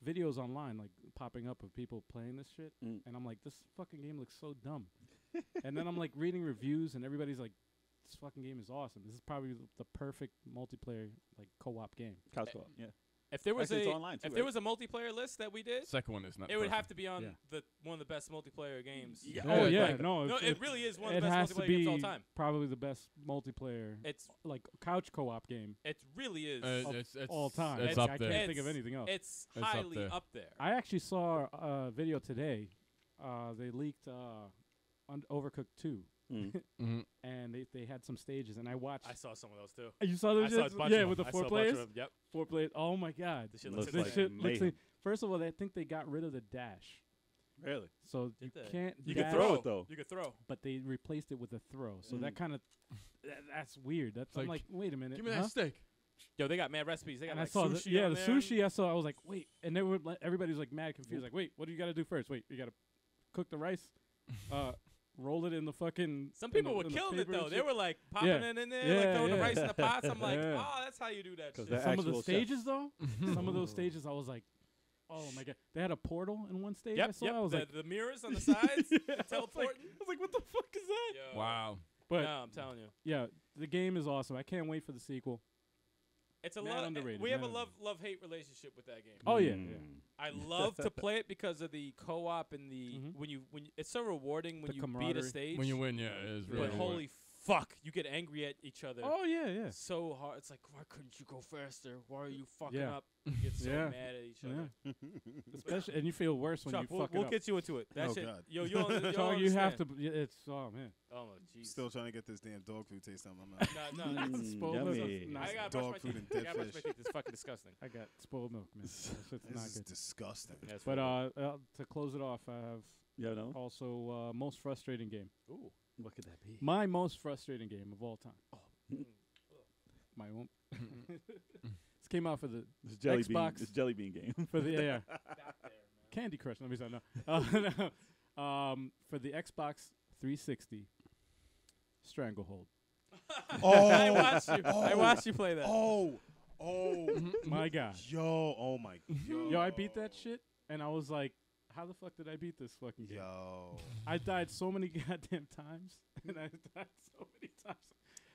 videos online like popping up of people playing this shit, Mm. and I'm like, this fucking game looks so dumb. And then I'm like reading reviews, and everybody's like, this fucking game is awesome. This is probably the perfect multiplayer like co-op game. Couch co-op, yeah. If there was Actually, it's a online too, if there right? was a multiplayer list that we did, Second one is not. it would perfect. have to be on Yeah. one of the best multiplayer games. Yeah. Oh yeah, like- no, No, it's- it really is one of it the has best to multiplayer games be of all time. probably the best multiplayer It's like couch co-op game it really is. It's all time. It's It's- up I there. can't think of anything else. It's It's up highly there. up there. I actually saw a video today. They leaked Overcooked 2, Mm. Mhm. and they had some stages, and I watched. I saw some of those too. You saw I those? saw a shits? bunch Yeah, of with the them. I 4 saw a bunch of players. them. Yep. 4 players. Oh my god! This shit Looks looks This like shit insane. looks mayhem. like, first of all, I think they got rid of the dash, Really? so you Did they? can't. You dash, can throw it, though. You could throw. but they replaced it with a throw. So that Mm. kind of that's weird. That's I'm like, like, wait a minute. Give me huh? that steak. Yo, they got mad recipes. They got And like I saw sushi. the, yeah, on the there. sushi. I saw. I was like, wait, and they were everybody was like mad confused. Like, wait, what do you got to do first? Wait, you got to cook the rice, roll it in the fucking. Some in people the- were in the killing it paper though. and They shit. were like popping Yeah. it in there, Yeah, like throwing the yeah. rice in the pots. I'm like, Yeah. oh, that's how you do that 'Cause shit. they're Some of the actual stages chefs. though, some of those stages, I was like, oh my god, they had a portal in one stage. I Yep, saw. yep. I was the, like, the mirrors on the sides, Yeah, I was teleporting. I was like, what the fuck is that? Yo. Wow. But no, I'm telling you, yeah, the game is awesome. I can't wait for the sequel. it's a Mad love. underrated, We have a mad love hate relationship with that game. Oh yeah, Mm. yeah. I love to play it because of the co-op and the Mhm. when you it's so rewarding when The you beat a camaraderie. stage. When you win, yeah, it is really but rewarding. holy fuck, you get angry at each other. Oh yeah, yeah. So hard. It's like, why couldn't you go faster? Why are you fucking Yeah. up? You get so Yeah. mad at each Yeah. other. Especially, and you feel worse when Chuck, you we'll, fuck we'll it up. get you into it. That Oh, shit. God. Yo, you don't, So you have to. It's oh man. Oh jeez. Still trying to get this damn dog food taste on my mouth. No, no. Mm, Spoiled milk. yummy. Nice. I gotta Dog brush my food teeth. and I dead gotta brush my fish. teeth. It's fucking disgusting. I got spoiled milk, man. That shit's This not is good. disgusting. That's But really to close it off, I have Yeah, no. also most frustrating game. good. Ooh. What could that be? My most frustrating game of all time. Mm. My own. This came out for the This jelly Xbox. bean. This jelly bean game. for the yeah. Got there, man. Candy Crush. Let me say no. No. For the Xbox 360, Stranglehold. I watched you. I watched you play that. Oh, My God. oh my, Yo, I beat that shit, and I was like, how the fuck did I beat this fucking game? Yo, I died so many goddamn times, and I died so many times.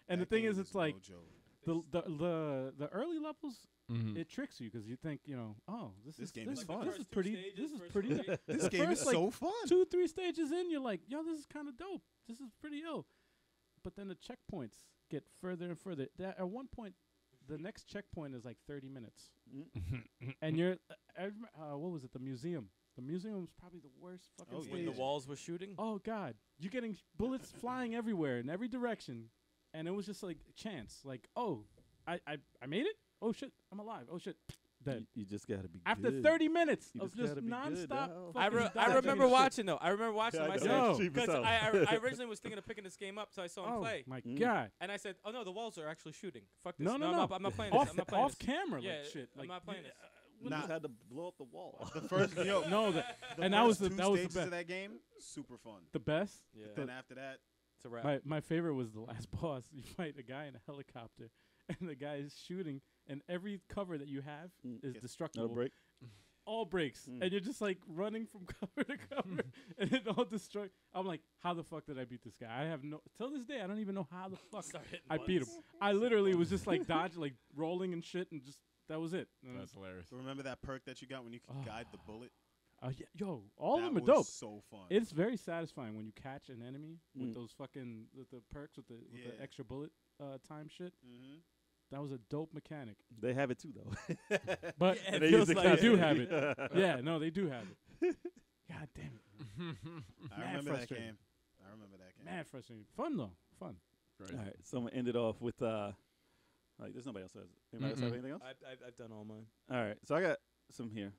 And That the thing game is, it's like no joke. the early levels. Mhm. It tricks you because you think, oh, This is game this is is fun. This First is two pretty. stages, This is first pretty. three. This the game is first, like, so fun. 2-3 stages in, you're like, yo, this is kind of dope. This is pretty ill. But then the checkpoints get further and further. At one point, the next checkpoint is like 30 minutes, and you're what was it? The museum. The museum was probably the worst fucking Oh, stage. When the walls were shooting. Oh God, you're getting bullets flying everywhere in every direction, and it was just like chance. Like, oh, I made it. Oh shit, I'm alive. Oh shit, dead. You just gotta be After good. 30 minutes You of just just gotta be good, nonstop. dawg. I fucking I dodging remember and shit. watching though. I remember watching Yeah, him. I I know. said, Yo. because Yourself. I originally was thinking of picking this game up, so I saw him Oh play. my Mm. God. And I said, "Oh no, the walls are actually shooting. Fuck this. No, no, I'm no. not, I'm not playing this. Off I'm not playing off this. camera, Yeah, like shit. I'm Like, not playing this. You Nah. just had to blow up the wall. The first, yo, No, the and that was first the two that was the stages best. of that game. Super fun. The best. Yeah, Then after that, it's a wrap. My favorite was the last boss. You fight a guy in a helicopter, and the guy is shooting, and every cover that you have Mm. is Yes. destructible. No break. All breaks, Mm. and you're just like running from cover to cover, and it all destroy. I'm like, how the fuck did I beat this guy? I have no. Till this day, I don't even know how the fuck Start hitting I beat him. buttons. I literally was just like dodging, like rolling and shit, and just that was it. And That's hilarious. remember that perk that you got when you could Oh. guide the bullet? yeah, yo, all of That them are was dope. So fun. It's very satisfying when you catch an enemy with Mm. those fucking with the perks with the Yeah. extra bullet time shit. mm-hmm. That was a dope mechanic. They have it too, though. But Yeah, And it they feels use like they it. do have it. Yeah, no, they do have it. God damn it. I Mad remember that frustrating. game. I remember that game. Mad frustrating. Fun though. Fun. Great. All right, so I'm gonna end it off with like there's nobody else has. Anybody else have Mm-mm. anything else? I've done all mine. All right, so I got some here.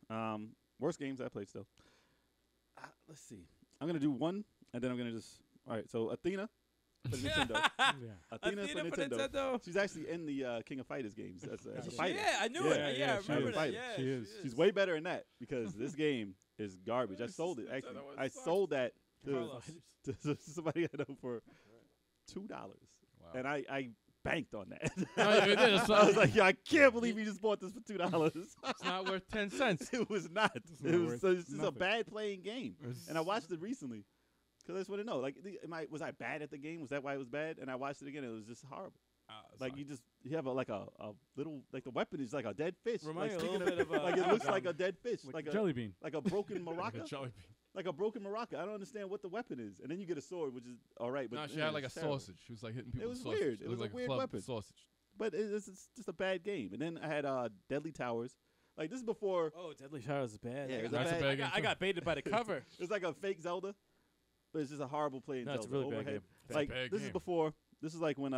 Worst games I played still. Let's see. I'm gonna do one, and then I'm gonna just. All right, so Athena for Nintendo. Yeah. Athena for Nintendo. Nintendo. She's actually in the King of Fighters games as a Yeah, fighter. Yeah, I knew Yeah, it. yeah, Yeah, I she remember is. that. Fighter. Yeah, She is. She's way better than that because this game is garbage. I sold it actually. Nintendo I sucks. sold that to, Carlos. to somebody I know for $2, Wow. and I banked on that. No, you did. It's I was not, like, yo, I can't believe you just bought this for $2. it's not worth 10 cents. It was not. not It was worth so it's just a nothing. bad playing game. It's- And I watched it recently because I just want to know, like, was I bad at the game? Was that why it was bad? And I watched it again. It was just horrible. it's Like not- you have a little like the weapon is like a dead fish. Remind Like, me a sticking little bit of, like it looks like a Gum. dead fish, Like like a jelly bean. like a broken like maraca, a jelly bean. like a broken maraca. I don't understand what the weapon is. And then you get a sword, which is all right. But No, she yeah, had like a it's terrible. sausage. She was like hitting people was with sausage. weird. It looked was a like weird club weapon. sausage. But it's just a bad game. And then I had Deadly Towers. Like this is before. Oh, Deadly Showers is bad. Yeah, I it's got- a That's a bad- bad game. I got baited by the cover. It's like a fake Zelda, but it's just a horrible playing No, Zelda. it's a really bad Overhead. game. It's a Like bad this is game. before. This is like when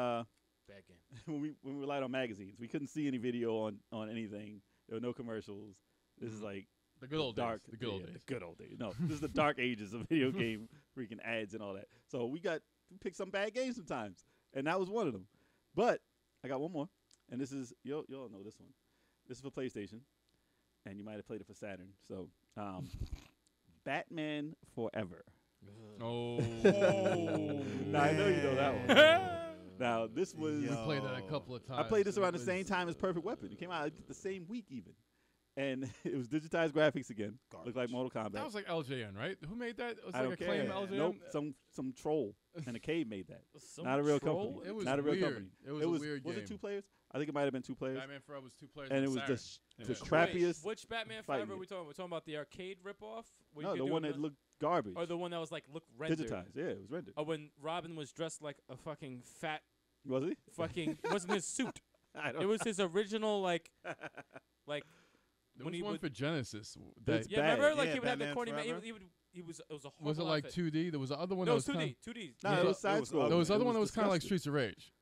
Bad game. when we relied on magazines. We couldn't see any video on anything. There were no commercials. This is like The good old dark. days. The good old yeah, days. The good old days. No, this is the dark ages of video game freaking ads and all that. So we picked some bad games sometimes, and that was one of them. But I got one more, and this is you'll know this one. This is for PlayStation, and you might have played it for Saturn. So, Batman Forever. Oh. Now I know you know that one. Now this was We Yo. played that a couple of times. I played this and around it the same was- time as Perfect Weapon. It came out the same week even, and it was digitized graphics again. Looked like Garbage. Mortal Kombat. That was like LJN, right? Who made that? It was I like don't a claim care. LJN. Nope, some troll and a cave made that. Some Not a real troll? company. It was Not a real weird. company. It was a weird Was game. it 2 players? I think it might have been 2 players. Batman Forever was 2 players. And on it was Saturn. the Yeah. crappiest. Which Batman fighting Forever are we game. talking about? We're talking about the arcade ripoff? Where you No, could the do one it that looked garbage. or the one that was like look rendered. digitized. Yeah, it was rendered. Or when Robin was dressed like a fucking fat Was he? fucking it wasn't his suit. I don't It was his original like There when was he one would- for Genesis. But it's That, yeah, bad. remember like Yeah, he would have the Batman corny Forever. he was it was a horrible was it like outfit. 2D? There was the other one No, that was 2D, 2D. No, Yeah. it was side It was scroll. ugly. There was the other It one that was kind of like disgusting. Streets of Rage.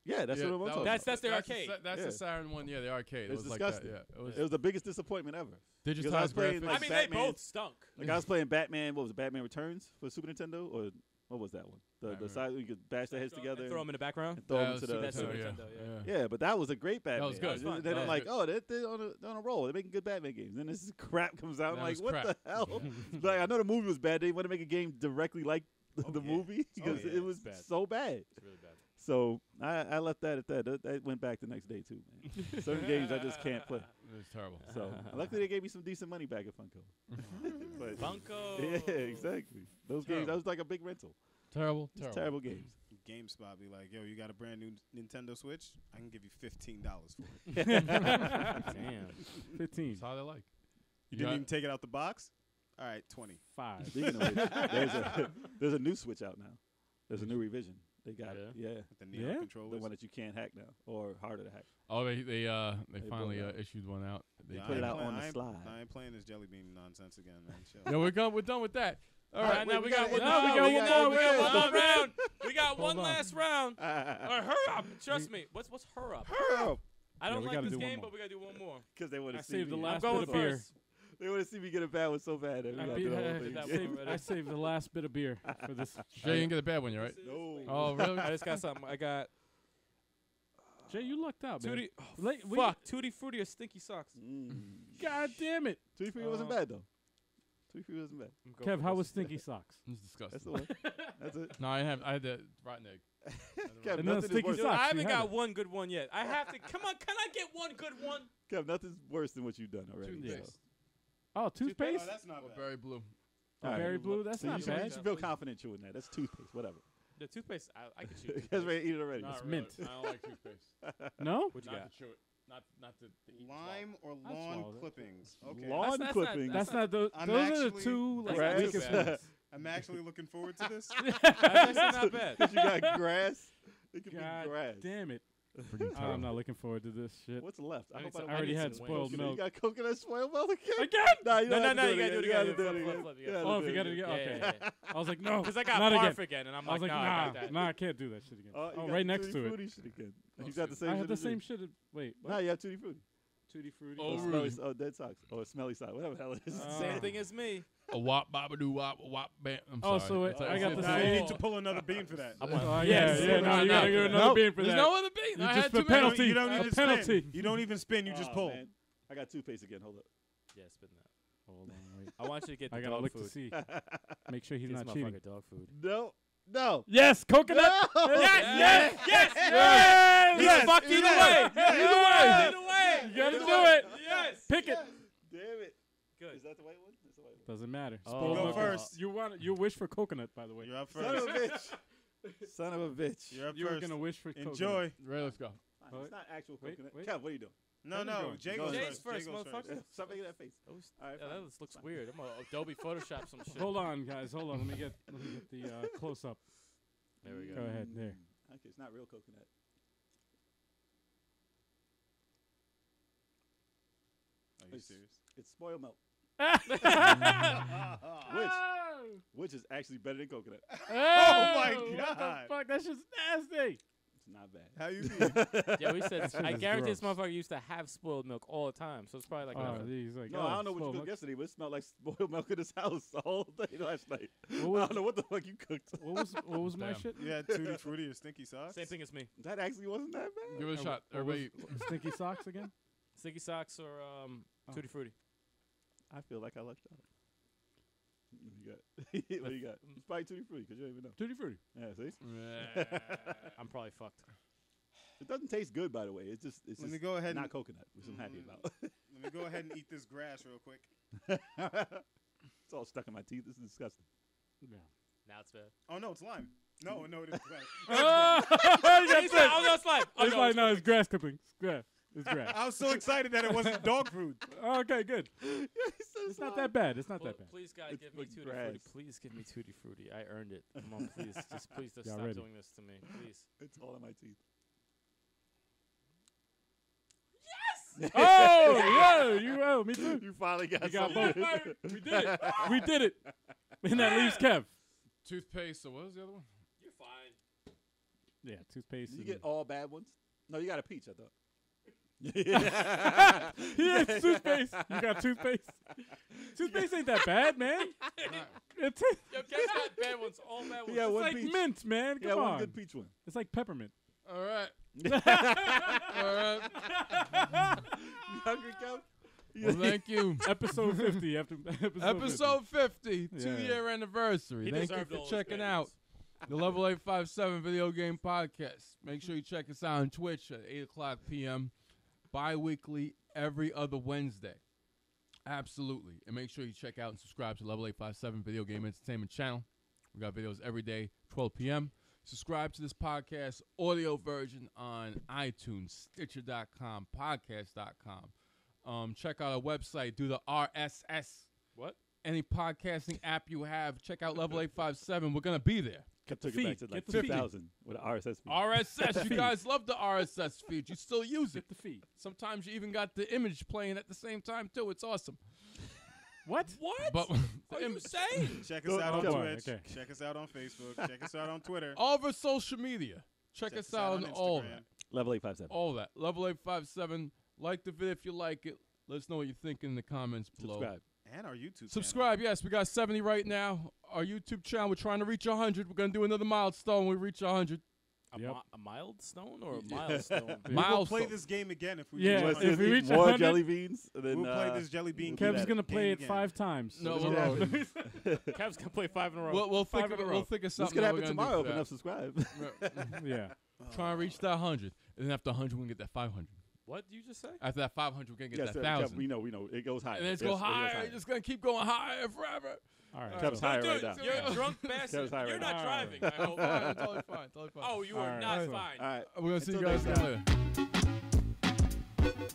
Yeah, that's what I'm talking about. That's their arcade. That's Yeah. the Saturn one. Yeah, the arcade. It was was disgusting. like that. Yeah, It was the biggest disappointment ever. because I was digitized playing, graphics. I like, mean Batman- they both stunk. Like I was playing Batman. What was it? Batman Returns for Super Nintendo, or what was that one? The Batman. side where you could bash their heads together Throw them in the background. and throw Yeah, them it to was the. That's Super Super yeah. Nintendo, Yeah. Yeah, but that was a great Batman. was good. That was fun. Then That I'm was like, good. oh, they're on a roll. They're making good Batman games. Then this crap comes out. I'm That like, was what crap. the hell? Like, I know the movie was bad. They want to make a game directly like the yeah. movie because yeah, it was it's bad. so bad. It's really bad. So I left that at that. That went back the next day too, man. Certain games I just can't play. It was terrible. So luckily they gave me some decent money back at Funko. But Bunko. yeah, exactly. Those games, that was like a big rental. Terrible. Just terrible games. GameSpot be like, yo, you got a brand new Nintendo Switch? I can give you $15 for it. Damn. 15. That's how they like. You didn't got- even take it out the box? All right, 20. 5. Speaking of which, there's a new Switch out now. There's a new revision. They got Yeah? With the Neo Yeah? controllers. the one that you can't hack now, or harder to hack. Oh, they finally brought it out. issued one out. They Yeah, I put it ain't out playing- on the I ain't- slide. I ain't playing this jelly bean nonsense again, man. Chill. Yeah, we're done with that. All All right, right, now we got gotta- one no, we got one more. We got one Hold more round. We got one on. last round. All right, hurry up. Trust me. What's hurry up? I don't we like gotta this do one game, more. but we gotta do one more. Because they want I to see saved the me. last I'm going bit of beer. first. They want to see me get a bad one so bad. That we I, gotta beat- do the whole I thing. did that again. one. I saved the last bit of beer for this. Jay, you didn't get a bad one, you right? No. Oh, really? I just got something. I got Jay, you lucked out, man. Tutti. Late- we- Fuck, Tutti Frutti or Stinky Socks. God damn it. Tutti Frutti wasn't bad though. Tutti Frutti wasn't bad. I'm going Kev, for how this. was Stinky Socks? It's disgusting. That's the one. That's it. No, I had the rotten egg. Kev, And then nothing is Sticky worse. Dude, Socks, I you haven't had got it. one good one yet. I have to. Come on, can I get one good one? Kev, nothing's worse than what you've done already. Toothpaste. so. Oh, toothpaste? Oh, that's not Or bad. berry blue. Oh, All right. berry blue? That's So not you should, bad. you should feel confident chewing that. That's toothpaste. Whatever. The toothpaste, I could shoot. You guys toothpaste. ready to eat it already? Not It's really. mint. I don't like toothpaste. No? What you Not got? to chew it. Not to eat. Lime or I'll lawn swallow that. clippings? Okay. Lawn That's not- clippings. That's not those. I'm Those are the actually- two like Grass. weakest Bad. ones. I'm actually looking forward to this. That's actually not bad. you got grass. It could God be grass. damn it. Freaking Oh, I'm not looking forward to this shit. What's left? I need hope some- I already need had some spoiled wings. You milk. got coconut spoiled milk again? Again? Nah, you No, don't no, have to no, do you gotta do it You gotta again. do it Flip, again. flip, You yeah. gotta Oh, do if you it got it again. again? Okay. Yeah. I was like, no. Because I got not barf again. again, and I'm I was like, like, no, I nah, got that. nah, I can't do that shit again. You Oh, got right next Tutti to it. Frutti shit again. Oh, You got the same I shit had the as same me. shit. Wait, Nah, what? you have Tutti Frutti. Tutti Frutti. Oh, Or Rudy. dead socks. Or smelly socks. Whatever the hell it is. Same thing as me. A wop, babadoo, wop, wop, bam. I'm Oh, sorry. so It's I like- got it's the Now like- you same- need to pull another bean for that. Yeah, Yes. yeah, no, you gotta give another Nope. bean for There's that. no other bean. You I just had put too many. penalty. You don't A need to penalty. spin. You don't even spin. You just Aw, pull. man. I got toothpaste again. Hold up. Yeah, spin that. Hold on, wait. I want you to get the I gotta dog look food. to see. Make sure he's This not cheating. motherfucker dog food. No. No. Yes, coconut. No. Yes. Yes. Fuck either way. Either way. You gotta do it. Yes. Pick it. Damn it. Good. Is that the white one? That's the white one. Doesn't matter. Oh. Spoiled Go milk. first. You wish for coconut, by the way. You're up Son of a first. bitch. Son of a bitch. You're up You were first. gonna wish for coconut. Enjoy. Right, let's go. Fine, it's not actual Wait, coconut. wait. Kev, what are you doing? No, Kevin's no. going. Jay Go goes ahead. first. Jay's Jay first, goes motherfucker. Stop making that face. Those- All right, yeah, fine. that looks weird. I'm gonna Adobe Photoshop some shit. Hold on, guys. Hold on. Let me get the close up. There we Go go. ahead. There. Okay, it's not real coconut. Are you serious? It's spoiled milk, Which? which is actually better than coconut. my What God. the fuck? That's just nasty. It's not bad. How you mean? Yeah, we said. shit I is guarantee this gross. motherfucker used to have spoiled milk all the time, so it's probably like. Oh, he's like, No, oh, I don't know what you spoiled cooked milk. yesterday, but it smelled like spoiled milk in his house all day last night. What I was, don't know what the fuck you cooked. what was my Damn. shit? You had Tutti Frutti or Stinky Socks? Same thing as me. That actually wasn't that bad. Give it a shot. Everybody. Stinky socks again? Sticky socks or Tutti Frutti. I feel like I lucked out. What you got? What you got? It's probably Tutti Frutti because you don't even know. Tutti frutti. Yeah, see? I'm probably fucked. It doesn't taste good, by the way. It's just Let me go ahead not and coconut, which I'm happy about. let me go ahead and eat this grass real quick. It's all stuck in my teeth. This is disgusting. Yeah. Now it's bad. Oh no, it's lime. No, it is lime. Oh, He said, "Oh no, it's lime." Oh, it's no, like, it's no, it's grass clippings. It's grass. It's grass. I was so excited that it wasn't dog food. Okay, good. It's not that bad. It's not Well, that bad. please, God, It's give me like Tutti Frutti. grass. Please give me Tutti Frutti. I earned it. Come on, please. Just please just Y'all stop ready? doing this to me. Please. It's all in my teeth. Oh, yeah, me too. You finally got We got something. both. We did it. We did it. And that leaves Kev. Toothpaste. So what was the other one? You're fine. Yeah, toothpaste. You and- get all bad ones? No, you got a peach, I thought. He has toothpaste. You got toothpaste? Toothpaste ain't that bad, man. It's, Yo, Kev's got bad ones. All bad ones. Yeah, it's one like peach. mint, man. Yeah, Come one on. good peach one. It's like peppermint. All right. All right. You hungry, Kev? Well, thank you. Episode 50. Episode 50, Yeah. 2-year anniversary. He Thank you deserved for all his checking bad out ones. the Level 857 Video Game Podcast. Make sure you check us out on Twitch at 8 o'clock p.m. bi-weekly every other Wednesday. Absolutely. And make sure you check out and subscribe to Level 857 Video Game Entertainment channel. We got videos every day, 12 p.m. Subscribe to this podcast audio version on iTunes, Stitcher.com, Podcast.com. Check out our website. Do the RSS. What? Any podcasting app you have, check out Level 857. We're going to be there. Kev took feed. it back to like Get the feed. 2000 with an RSS feed. RSS. You guys love the RSS feed. You still use it. Get the feed. Sometimes you even got the image playing at the same time, too. It's awesome. What? What? But Are you saying? Check us Go- out on go. Twitch. Okay. Check us out on Facebook. Check us out on Twitter. all over social media. Check us out on all Instagram. that. Level 857. All that. Level 857. Like the video if you like it. Let us know what you think in the comments below. Subscribe. And our YouTube Subscribe, yes. We got 70 right now. Our YouTube channel, we're trying to reach 100. We're going to do another milestone when we reach 100. Yep. A mild stone or a milestone? Channel. Milestone. We'll play this game again if we Yeah, reach Let's 100. if we eat reach more 100, jelly beans. And then, We'll play this jelly bean. we'll do Kev's that going to play game it again. 5 times. No, So we'll- it's- Kev's gonna play 5 in a row. We'll think Five of in a it. row. We'll think of This something. could that happen we're gonna tomorrow do if for enough that. subscribe. yeah. Trying to reach that 100. And then after 100, we can get that 500. What did you just say? After that 500, we're going to get Yes, that sir, Kev, 1,000. we know. It goes higher. And then it's Yes, go it goes higher. higher. It's just going to keep going higher forever. All right. Kev's so- higher Dude, right now. you're a drunk bastard. Kev's high You're right not now. driving. I hope. Fine, totally fine. Totally fine. Oh, you All are right, not so- fine. All right. We're going to see you Until guys next time. later.